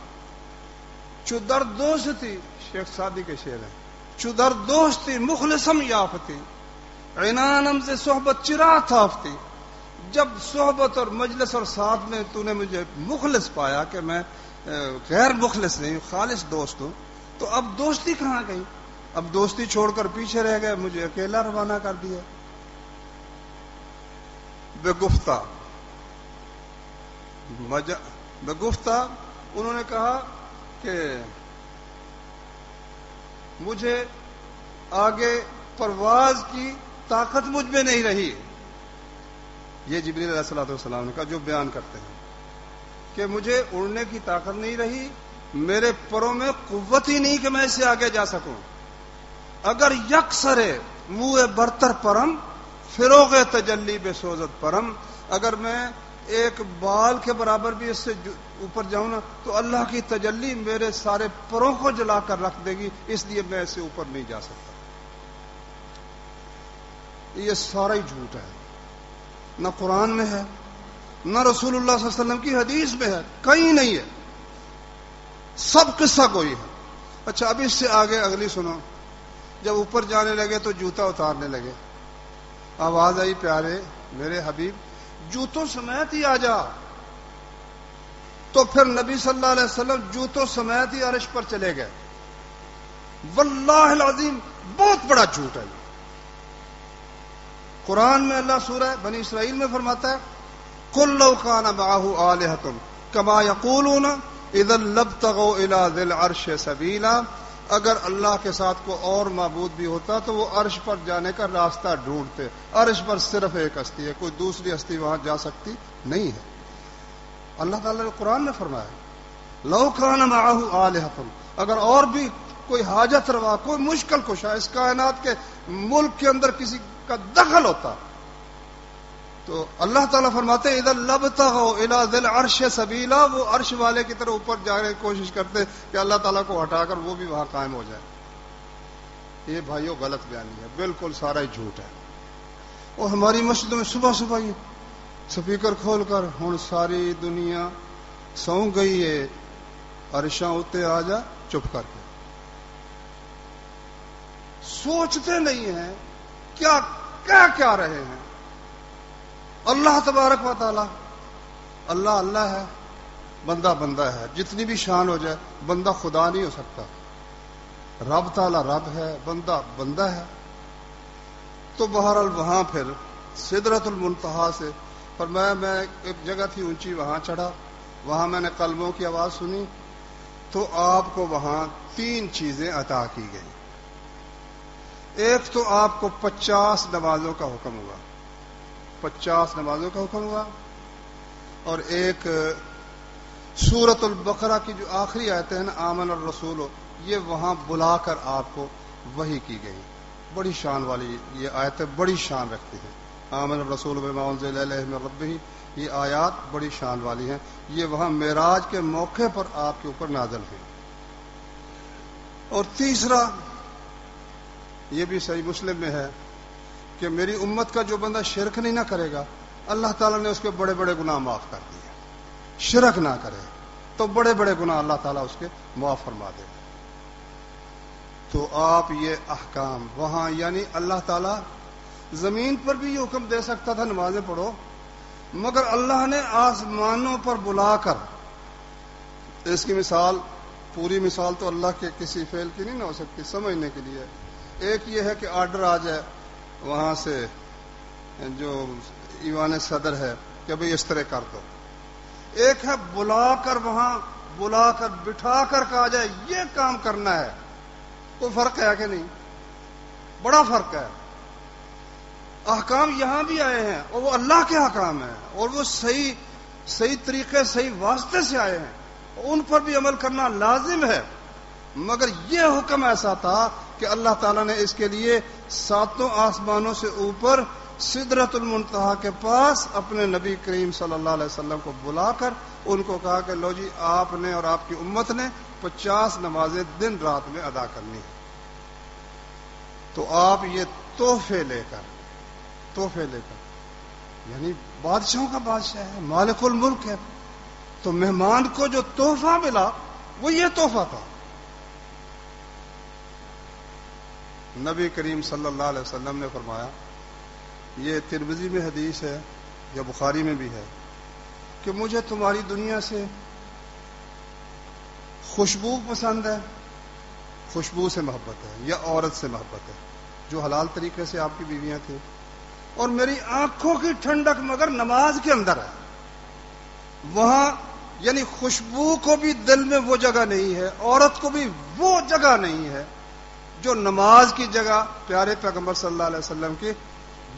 چدر دوستی، شیخ سعدی کے شعر ہیں، چدر دوستی مخلصم یافتی عنانم سے صحبت چرا تھافتی، جب صحبت اور مجلس اور ساتھ میں تو نے مجھے مخلص پایا کہ میں غیر مخلص نہیں خالص دوست ہوں، تو اب دوستی کہاں گئی، اب دوستی چھوڑ کر پیچھے رہ گئے، مجھے اکیلا روانہ کر دیا۔ بگفتہ انہوں نے کہا کہ مجھے آگے پرواز کی طاقت مجھ میں نہیں رہی، یہ جبریل علیہ الصلوۃ والسلام نے کہا جو بیان کرتے ہیں کہ مجھے اڑنے کی طاقت نہیں رہی، میرے پروں میں قوت ہی نہیں کہ میں اس سے آگے جا سکوں، اگر یک سرے منہ برتر پرم فروغ تجلی بے سوزت پرم، اگر میں ایک بال کے برابر بھی اس سے اوپر جاؤں نا تو اللہ کی تجلی میرے سارے پروں کو جلا کر رکھ دے گی، اس لیے میں اس سے اوپر نہیں جا سکتا۔ یہ سارا ہی جھوٹ ہے، نہ قرآن میں ہے نہ رسول اللہ صلی اللہ علیہ وسلم کی حدیث میں ہے، کہیں نہیں ہے، سب قصہ کوئی ہے۔ اچھا اب اس سے آگے اگلی سنو، جب اوپر جانے لگے تو جوتا اتارنے لگے، آواز آئی پیارے میرے حبیب جوتوں سمیت ہی آ جا، تو پھر نبی صلی اللہ علیہ وسلم جوتوں سمیت ہی عرش پر چلے گئے۔ واللہ العظیم بہت بڑا جھوٹ ہے۔ قرآن میں اللہ سورہ بنی اسرائیل میں فرماتا ہے قل لو کان معه آلہۃ کما یقولون اذا لابتغوا الی ذی العرش سبیلا، اگر اللہ کے ساتھ کوئی اور معبود بھی ہوتا تو وہ عرش پر جانے کا راستہ ڈھونڈتے، عرش پر صرف ایک ہستی ہے، کوئی دوسری ہستی وہاں جا سکتی نہیں ہے، اللہ تعالیٰ نے قرآن میں فرمایا۔ لو کان معه آلہۃ، اگر اور بھی کوئی حاجت روا، کوئی مشکل کشا اس کائنات کے ملک کے اندر کسی کا دخل ہوتا، تو اللہ تعالیٰ فرماتے ہیں اذا لبتغوا الی ذی العرش سبیلا، وہ عرش والے کی طرف اوپر جانے کی کوشش کرتے کہ اللہ تعالیٰ کو ہٹا کر وہ بھی وہاں قائم ہو جائے۔ یہ بھائیوں غلط بیانی ہے، بالکل سارا ہی جھوٹ ہے۔ اور ہماری مسجدوں میں صبح صبح ہی سپیکر کھول کر ہن ساری دنیا سو گئی ہے، عرشاں اتے آ جا چپ کر کے، سوچتے نہیں ہیں کیا کیا رہے ہیں۔ اللہ تبارک و تعالی، اللہ اللہ ہے، بندہ بندہ ہے، جتنی بھی شان ہو جائے بندہ خدا نہیں ہو سکتا۔ رب تعالی رب ہے، بندہ بندہ ہے۔ تو بہرحال وہاں پھر سدرۃ المنتہا سے فرمایا، میں ایک جگہ تھی اونچی، وہاں چڑھا، وہاں میں نے قلموں کی آواز سنی، تو آپ کو وہاں 3 چیزیں عطا کی گئی۔ ایک تو آپ کو 50 نمازوں کا حکم ہوا، 50 نمازوں کا حکم ہوا، اور ایک سورۃ البقرہ کی جو آخری آیتیں ہیں نا، آمن الرسول، یہ وہاں بلا کر آپ کو وحی کی گئی۔ بڑی شان والی یہ آیتیں بڑی شان رکھتی ہیں۔ آمن الرسول بما انزل الیہ من ربہ، یہ آیات بڑی شان والی ہیں، یہ وہاں معراج کے موقع پر آپ کے اوپر نازل ہوئی۔ اور تیسرا، یہ بھی صحیح مسلم میں ہے کہ میری امت کا جو بندہ شرک نہیں نہ کرے گا، اللہ تعالیٰ نے اس کے بڑے بڑے گناہ معاف کر دیے۔ شرک نہ کرے تو بڑے بڑے گناہ اللہ تعالیٰ اس کے معاف فرما دے۔ تو آپ یہ احکام وہاں، یعنی اللہ تعالیٰ زمین پر بھی یہ حکم دے سکتا تھا نمازیں پڑھو، مگر اللہ نے آسمانوں پر بلا کر، اس کی مثال، پوری مثال تو اللہ کے کسی فعل کی نہیں نہ ہو سکتی، سمجھنے کے لیے ایک یہ ہے کہ آرڈر آ جائے وہاں سے جو ایوان صدر ہے کہ بھئی اس طرح کر دو، ایک ہے بلا کر، وہاں بلا کر بٹھا کر کہا جائے یہ کام کرنا ہے۔ کوئی فرق ہے کہ نہیں؟ بڑا فرق ہے۔ احکام یہاں بھی آئے ہیں اور وہ اللہ کے احکام ہیں، اور وہ صحیح طریقے، صحیح واسطے سے آئے ہیں، ان پر بھی عمل کرنا لازم ہے، مگر یہ حکم ایسا تھا کہ اللہ تعالیٰ نے اس کے لیے 7 آسمانوں سے اوپر سدرۃ المنتہا کے پاس اپنے نبی کریم صلی اللہ علیہ وسلم کو بلا کر ان کو کہا کہ لو جی، آپ نے اور آپ کی امت نے 50 نمازیں دن رات میں ادا کرنی ہے۔ تو آپ یہ تحفے لے کر، یعنی بادشاہوں کا بادشاہ ہے، مالک الملک ہے، تو مہمان کو جو تحفہ ملا وہ یہ تحفہ تھا۔ نبی کریم صلی اللہ علیہ وسلم نے فرمایا، یہ ترمذی میں حدیث ہے یا بخاری میں بھی ہے، کہ مجھے تمہاری دنیا سے خوشبو پسند ہے، خوشبو سے محبت ہے، یا عورت سے محبت ہے جو حلال طریقے سے آپ کی بیویاں تھیں، اور میری آنکھوں کی ٹھنڈک مگر نماز کے اندر ہے۔ وہاں یعنی خوشبو کو بھی دل میں وہ جگہ نہیں ہے، عورت کو بھی وہ جگہ نہیں ہے جو نماز کی جگہ پیارے پیغمبر صلی اللہ علیہ وسلم کی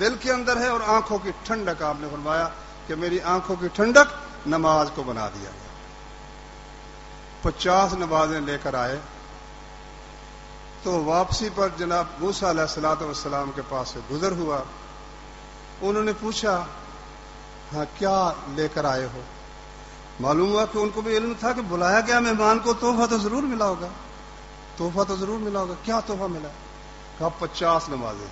دل کے اندر ہے، اور آنکھوں کی ٹھنڈک، آپ نے فرمایا کہ میری آنکھوں کی ٹھنڈک نماز کو بنا دیا گیا۔ 50 نمازیں لے کر آئے تو واپسی پر جناب موسیٰ علیہ الصلوۃ والسلام کے پاس سے گزر ہوا، انہوں نے پوچھا ہاں کیا لے کر آئے ہو؟ معلوم ہوا کہ ان کو بھی علم تھا کہ بلایا گیا مہمان کو، تحفہ تو ضرور ملا ہوگا، کیا تحفہ ملا؟ کہا 50 نمازیں۔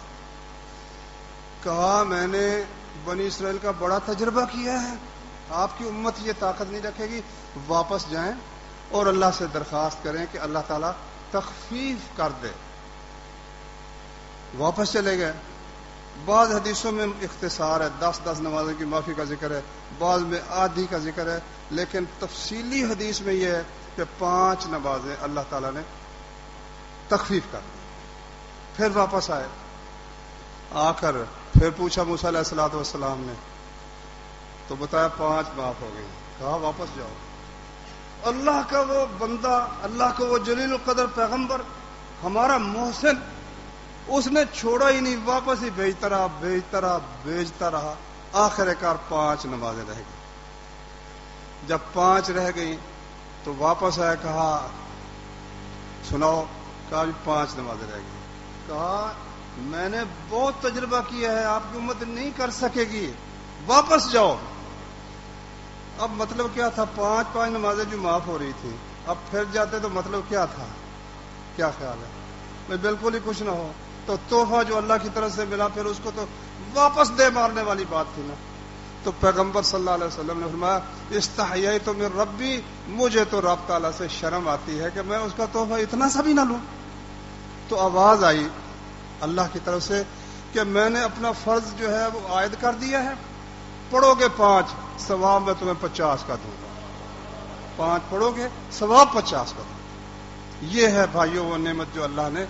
کہا میں نے بنی اسرائیل کا بڑا تجربہ کیا ہے، آپ کی امت یہ طاقت نہیں رکھے گی، واپس جائیں اور اللہ سے درخواست کریں کہ اللہ تعالیٰ تخفیف کر دے۔ واپس چلے گئے۔ بعض حدیثوں میں اختصار ہے، 10 نمازوں کی معافی کا ذکر ہے، بعض میں آدھی کا ذکر ہے، لیکن تفصیلی حدیث میں یہ ہے کہ 5 نمازیں اللہ تعالیٰ نے تخفیف کر دی۔ پھر واپس آئے، آ کر پھر پوچھا موسیٰ علیہ الصلوۃ والسلام نے، تو بتایا 5 معاف ہو گئی۔ کہا واپس جاؤ۔ اللہ کا وہ بندہ، اللہ کا وہ جلیل القدر پیغمبر، ہمارا محسن، اس نے چھوڑا ہی نہیں، واپس ہی بھیجتا رہا، آخر کار 5 نمازیں رہ گئی۔ جب 5 رہ گئیں تو واپس آیا, کہا سناؤ, کہا 5 نمازیں رہ گئی. کہا میں نے بہت تجربہ کیا ہے, آپ کی امت نہیں کر سکے گی, واپس جاؤ. اب مطلب کیا تھا؟ 5 نمازیں جو معاف ہو رہی تھی, اب پھر جاتے تو مطلب کیا تھا؟ کیا خیال ہے؟ میں بالکل ہی کچھ نہ ہو تو تحفہ جو اللہ کی طرف سے ملا پھر اس کو تو واپس دے مارنے والی بات تھی نا. تو پیغمبر صلی اللہ علیہ وسلم نے فرمایا استحییت من ربی, مجھے تو رب تعالیٰ سے شرم آتی ہے کہ میں اس کا تحفہ اتنا سا بھی نہ لوں. تو آواز آئی اللہ کی طرف سے کہ میں نے اپنا فرض جو ہے وہ عائد کر دیا ہے, پڑھو گے 5 ثواب میں تمہیں 50 کا دوں گا. 5 پڑھو گے ثواب 50 کا دوں گا. یہ ہے بھائیوں وہ نعمت جو اللہ نے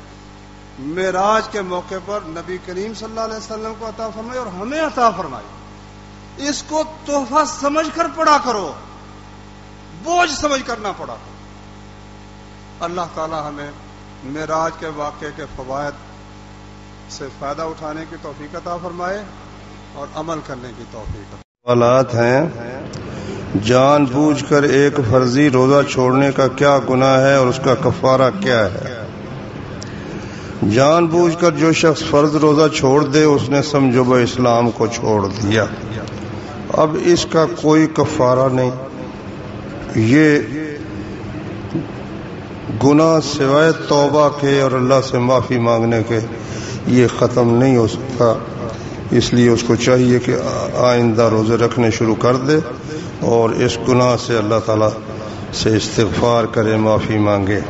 معراج کے موقع پر نبی کریم صلی اللہ علیہ وسلم کو عطا فرمائی اور ہمیں عطا فرمائی. اس کو تحفہ سمجھ کر پڑھا کرو, بوجھ سمجھ کر نہ پڑھا کرو. اللہ تعالی ہمیں معراج کے واقعے کے فوائد سے فائدہ اٹھانے کی توفیق عطا فرمائے اور عمل کرنے کی توفیق. سوالات ہیں, جان بوجھ کر ایک فرضی روزہ چھوڑنے کا کیا گناہ ہے اور اس کا کفارہ کیا ہے؟ جان بوجھ کر جو شخص فرض روزہ چھوڑ دے اس نے سمجھو وہ اسلام کو چھوڑ دیا, اب اس کا کوئی کفارہ نہیں. یہ گناہ سوائے توبہ کے اور اللہ سے معافی مانگنے کے یہ ختم نہیں ہو سکتا. اس لیے اس کو چاہیے کہ آئندہ روزے رکھنے شروع کر دے اور اس گناہ سے اللہ تعالیٰ سے استغفار کرے, معافی مانگے.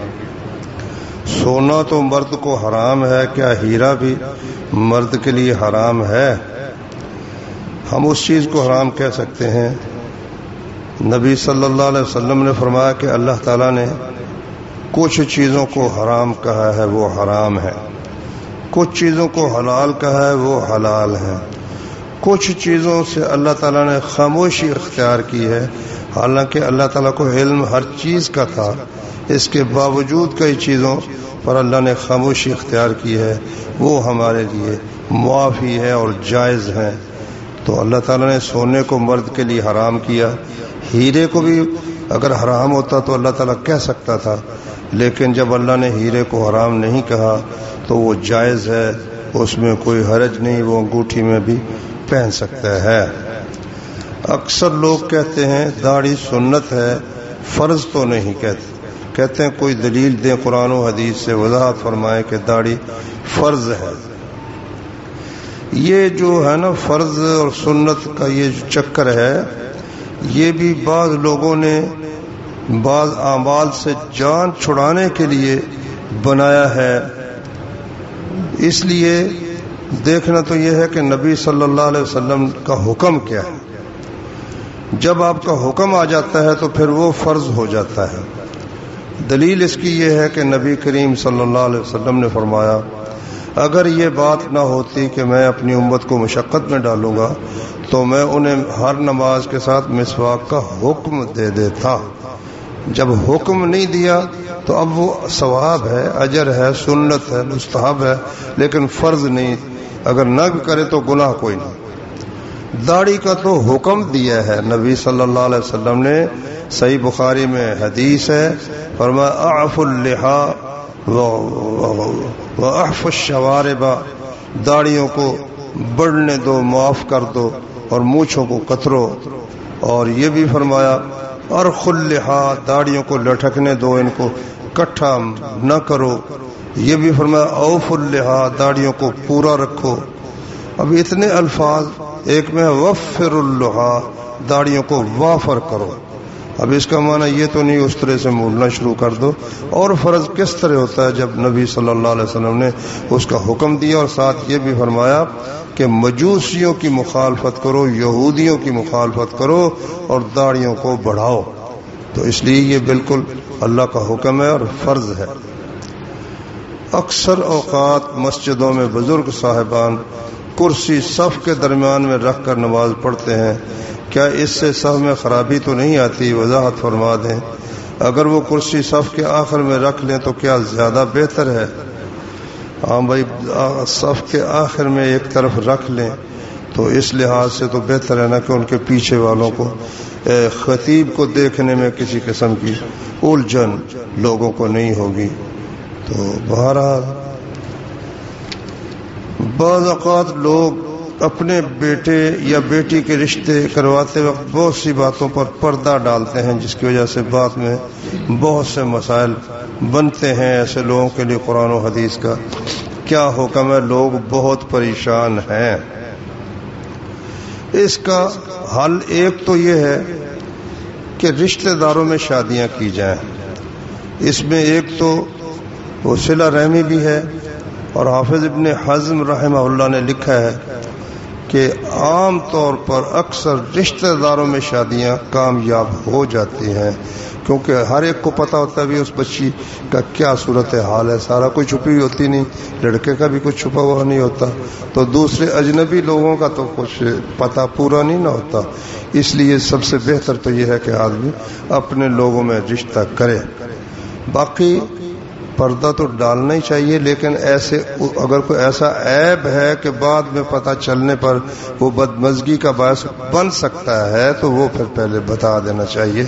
سونا تو مرد کو حرام ہے, کیا ہیرا بھی مرد کے لیے حرام ہے؟ ہم اس چیز کو حرام کہہ سکتے ہیں. نبی صلی اللہ علیہ وسلم نے فرمایا کہ اللہ تعالیٰ نے کچھ چیزوں کو حرام کہا ہے وہ حرام ہے, کچھ چیزوں کو حلال کہا ہے وہ حلال ہے, کچھ چیزوں سے اللہ تعالیٰ نے خاموشی اختیار کی ہے, حالانکہ اللہ تعالیٰ کو علم ہر چیز کا تھا. اس کے باوجود کئی چیزوں پر اللہ نے خاموشی اختیار کی ہے, وہ ہمارے لیے معافی ہے اور جائز ہیں. تو اللہ تعالیٰ نے سونے کو مرد کے لیے حرام کیا, ہیرے کو بھی اگر حرام ہوتا تو اللہ تعالیٰ کہہ سکتا تھا, لیکن جب اللہ نے ہیرے کو حرام نہیں کہا تو وہ جائز ہے, اس میں کوئی حرج نہیں, وہ انگوٹھی میں بھی پہن سکتا ہے. اکثر لوگ کہتے ہیں داڑھی سنت ہے, فرض تو نہیں. کہتے ہیں کوئی دلیل دیں قرآن و حدیث سے, وضاحت فرمائیں کہ داڑھی فرض ہے. یہ جو ہے نا فرض اور سنت کا یہ جو چکر ہے, یہ بھی بعض لوگوں نے بعض اعمال سے جان چھڑانے کے لیے بنایا ہے. اس لیے دیکھنا تو یہ ہے کہ نبی صلی اللہ علیہ وسلم کا حکم کیا ہے. جب آپ کا حکم آ جاتا ہے تو پھر وہ فرض ہو جاتا ہے. دلیل اس کی یہ ہے کہ نبی کریم صلی اللہ علیہ وسلم نے فرمایا اگر یہ بات نہ ہوتی کہ میں اپنی امت کو مشقت میں ڈالوں گا تو میں انہیں ہر نماز کے ساتھ مسواک کا حکم دے دیتا. جب حکم نہیں دیا تو اب وہ ثواب ہے, اجر ہے, سنت ہے, مستحب ہے, لیکن فرض نہیں. اگر نہ کرے تو گناہ کوئی نہیں. داڑھی کا تو حکم دیا ہے نبی صلی اللہ علیہ وسلم نے, صحیح بخاری میں حدیث ہے, فرمایا اعف اللحى واحف الشوارب, داڑھیوں کو بڑھنے دو, معاف کر دو, اور مونچھوں کو کترو. اور یہ بھی فرمایا ارخ اللحى, داڑھیوں کو لٹکنے دو, ان کو کٹھا نہ کرو. یہ بھی فرمایا اوف اللحى, داڑھیوں کو پورا رکھو. اب اتنے الفاظ, ایک میں وفر اللحى, داڑھیوں کو وافر کرو. اب اس کا معنی یہ تو نہیں اس طرح سے مولنا شروع کر دو. اور فرض کس طرح ہوتا ہے جب نبی صلی اللہ علیہ وسلم نے اس کا حکم دیا, اور ساتھ یہ بھی فرمایا کہ مجوسیوں کی مخالفت کرو, یہودیوں کی مخالفت کرو اور داڑھیوں کو بڑھاؤ. تو اس لیے یہ بالکل اللہ کا حکم ہے اور فرض ہے. اکثر اوقات مسجدوں میں بزرگ صاحبان کرسی صف کے درمیان میں رکھ کر نماز پڑھتے ہیں, کیا اس سے صف میں خرابی تو نہیں آتی؟ وضاحت فرما دیں. اگر وہ کرسی صف کے آخر میں رکھ لیں تو کیا زیادہ بہتر ہے؟ ہاں بھائی, صف کے آخر میں ایک طرف رکھ لیں تو اس لحاظ سے تو بہتر ہے نا کہ ان کے پیچھے والوں کو خطیب کو دیکھنے میں کسی قسم کی الجھن لوگوں کو نہیں ہوگی. تو بہرحال بعض اوقات لوگ اپنے بیٹے یا بیٹی کے رشتے کرواتے وقت بہت سی باتوں پر پردہ ڈالتے ہیں، جس کی وجہ سے بعد میں بہت سے مسائل بنتے ہیں. ایسے لوگوں کے لیے قرآن و حدیث کا کیا حکم ہے؟ لوگ بہت پریشان ہیں. اس کا حل ایک تو یہ ہے کہ رشتہ داروں میں شادیاں کی جائیں. اس میں ایک تو وہ صلہ رحمی بھی ہے، اور حافظ ابن حزم رحمہ اللہ نے لکھا ہے کہ عام طور پر اکثر رشتہ داروں میں شادیاں کامیاب ہو جاتی ہیں، کیونکہ ہر ایک کو پتہ ہوتا ہے بھی اس بچی کا کیا صورت حال ہے. سارا کوئی چھپی ہوئی ہوتی نہیں، لڑکے کا بھی کچھ چھپا ہوا نہیں ہوتا، تو دوسرے اجنبی لوگوں کا تو کچھ پتہ پورا نہیں نہ ہوتا. اس لیے سب سے بہتر تو یہ ہے کہ آدمی اپنے لوگوں میں رشتہ کرے. باقی پردہ تو ڈالنا ہی چاہیے، لیکن ایسے اگر کوئی ایسا عیب ہے کہ بعد میں پتہ چلنے پر وہ بدمزگی کا باعث بن سکتا ہے تو وہ پھر پہلے بتا دینا چاہیے،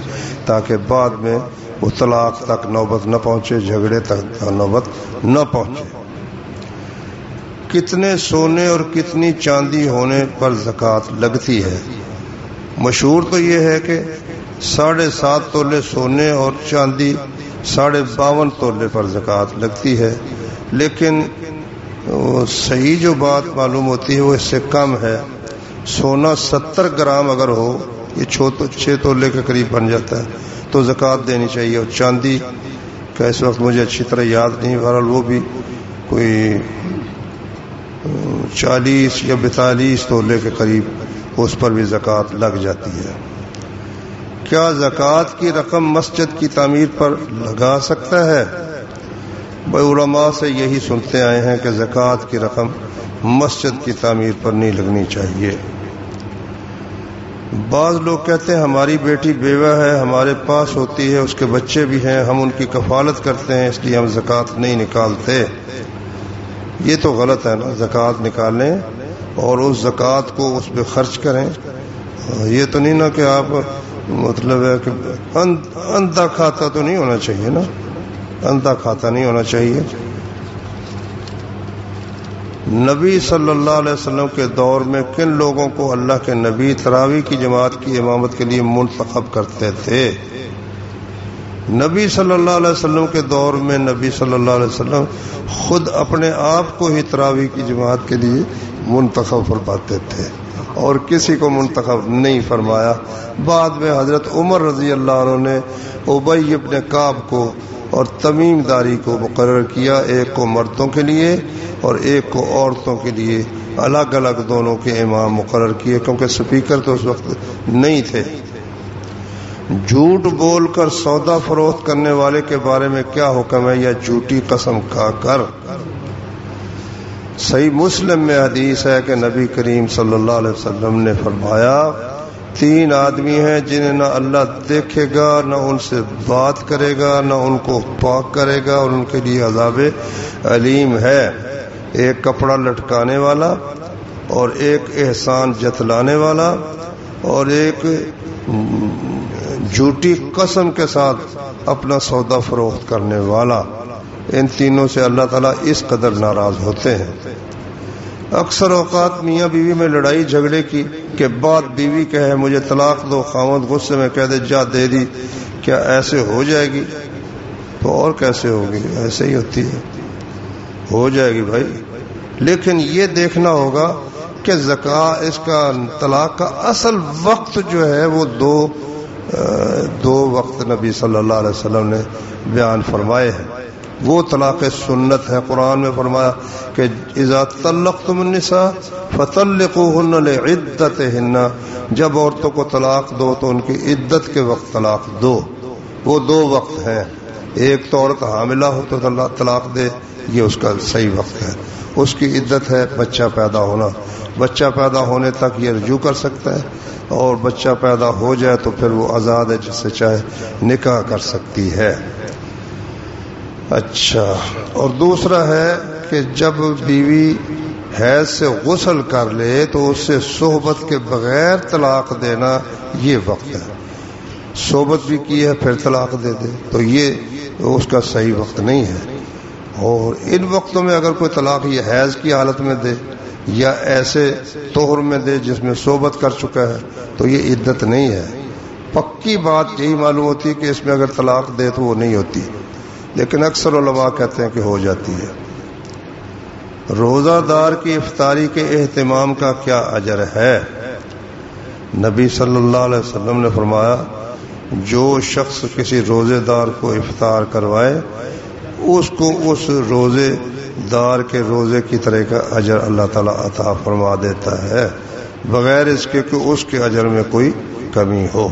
تاکہ بعد میں وہ طلاق تک نوبت نہ پہنچے، جھگڑے تک نوبت نہ پہنچے. کتنے سونے اور کتنی چاندی ہونے پر زکوٰۃ لگتی ہے؟ مشہور تو یہ ہے کہ 7.5 تولے سونے اور چاندی 52.5 تولے پر زکوٰۃ لگتی ہے، لیکن صحیح جو بات معلوم ہوتی ہے وہ اس سے کم ہے. سونا 70 گرام اگر ہو، یہ 6 تولے کے قریب بن جاتا ہے، تو زکوٰۃ دینی چاہیے. اور چاندی کا اس وقت مجھے اچھی طرح یاد نہیں، بہرحال وہ بھی کوئی 40 یا 42 تولے کے قریب اس پر بھی زکوٰۃ لگ جاتی ہے. کیا زکوٰۃ کی رقم مسجد کی تعمیر پر لگا سکتا ہے؟ بھائی علماء سے یہی سنتے آئے ہیں کہ زکوٰۃ کی رقم مسجد کی تعمیر پر نہیں لگنی چاہیے. بعض لوگ کہتے ہیں ہماری بیٹی بیوہ ہے، ہمارے پاس ہوتی ہے، اس کے بچے بھی ہیں، ہم ان کی کفالت کرتے ہیں، اس لیے ہم زکوٰۃ نہیں نکالتے. یہ تو غلط ہے نا. زکوٰۃ نکالیں اور اس زکوٰۃ کو اس پہ خرچ کریں. یہ تو نہیں نا کہ آپ مطلب ہے کہ اندھا کھاتا تو نہیں ہونا چاہیے نا، اندھا کھاتا نہیں ہونا چاہیے. نبی صلی اللہ علیہ وسلم کے دور میں کن لوگوں کو اللہ کے نبی تراویح کی جماعت کی امامت کے لیے منتخب کرتے تھے؟ نبی صلی اللہ علیہ وسلم کے دور میں نبی صلی اللہ علیہ وسلم خود اپنے آپ کو ہی تراویح کی جماعت کے لیے منتخب فرماتے تھے اور کسی کو منتخب نہیں فرمایا. بعد میں حضرت عمر رضی اللہ عنہ نے ابی ابن کعب کو اور تمیم داری کو مقرر کیا، ایک کو مردوں کے لیے اور ایک کو عورتوں کے لیے، الگ الگ دونوں کے امام مقرر کیے، کیونکہ سپیکر تو اس وقت نہیں تھے. جھوٹ بول کر سودا فروخت کرنے والے کے بارے میں کیا حکم ہے، یا جھوٹی قسم کھا کر؟ صحیح مسلم میں حدیث ہے کہ نبی کریم صلی اللہ علیہ وسلم نے فرمایا 3 آدمی ہیں جنہیں نہ اللہ دیکھے گا، نہ ان سے بات کرے گا، نہ ان کو پاک کرے گا، اور ان کے لیے عذاب علیم ہے. ایک کپڑا لٹکانے والا، اور ایک احسان جتلانے والا، اور ایک جھوٹی قسم کے ساتھ اپنا سودا فروخت کرنے والا. ان تینوں سے اللہ تعالیٰ اس قدر ناراض ہوتے ہیں. اکثر اوقات میاں بیوی میں لڑائی جھگڑے کی کے بعد بیوی کہے مجھے طلاق دو، خاوند غصے میں کہہ دے جا دے دی، کیا ایسے ہو جائے گی؟ تو اور کیسے ہوگی، ایسے ہی ہوتی ہے، ہو جائے گی بھائی. لیکن یہ دیکھنا ہوگا کہ زکوٰۃ اس کا طلاق کا اصل وقت جو ہے وہ دو وقت نبی صلی اللہ علیہ وسلم نے بیان فرمائے ہیں. وہ طلاق سنت ہے. قرآن میں فرمایا کہ اذا طلقتم النساء فطلقوهن لعدتهن، جب عورتوں کو طلاق دو تو ان کی عدت کے وقت طلاق دو. وہ 2 وقت ہیں. ایک تو عورت حاملہ ہو تو طلاق دے، یہ اس کا صحیح وقت ہے. اس کی عدت ہے بچہ پیدا ہونا. بچہ پیدا ہونے تک یہ رجوع کر سکتا ہے، اور بچہ پیدا ہو جائے تو پھر وہ آزاد ہے، جس سے چاہے نکاح کر سکتی ہے. اچھا، اور دوسرا ہے کہ جب بیوی حیض سے غسل کر لے تو اس سے صحبت کے بغیر طلاق دینا یہ وقت ہے. صحبت بھی کی ہے پھر طلاق دے دے تو یہ اس کا صحیح وقت نہیں ہے. اور ان وقتوں میں اگر کوئی طلاق یہ حیض کی حالت میں دے یا ایسے طہر میں دے جس میں صحبت کر چکا ہے تو یہ عدت نہیں ہے. پکی بات یہی معلوم ہوتی ہے کہ اس میں اگر طلاق دے تو وہ نہیں ہوتی، لیکن اکثر علماء کہتے ہیں کہ ہو جاتی ہے. روزہ دار کی افطاری کے اہتمام کا کیا اجر ہے؟ نبی صلی اللہ علیہ وسلم نے فرمایا جو شخص کسی روزے دار کو افطار کروائے اس کو اس روزے دار کے روزے کی طرح کا اجر اللہ تعالیٰ عطا فرما دیتا ہے بغیر اس کے کہ اس کے اجر میں کوئی کمی ہو.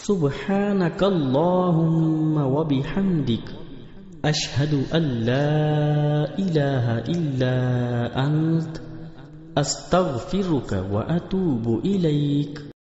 سبحانك اللهم وبحمدك أشهد أن لا إله إلا أنت أستغفرك وأتوب إليك.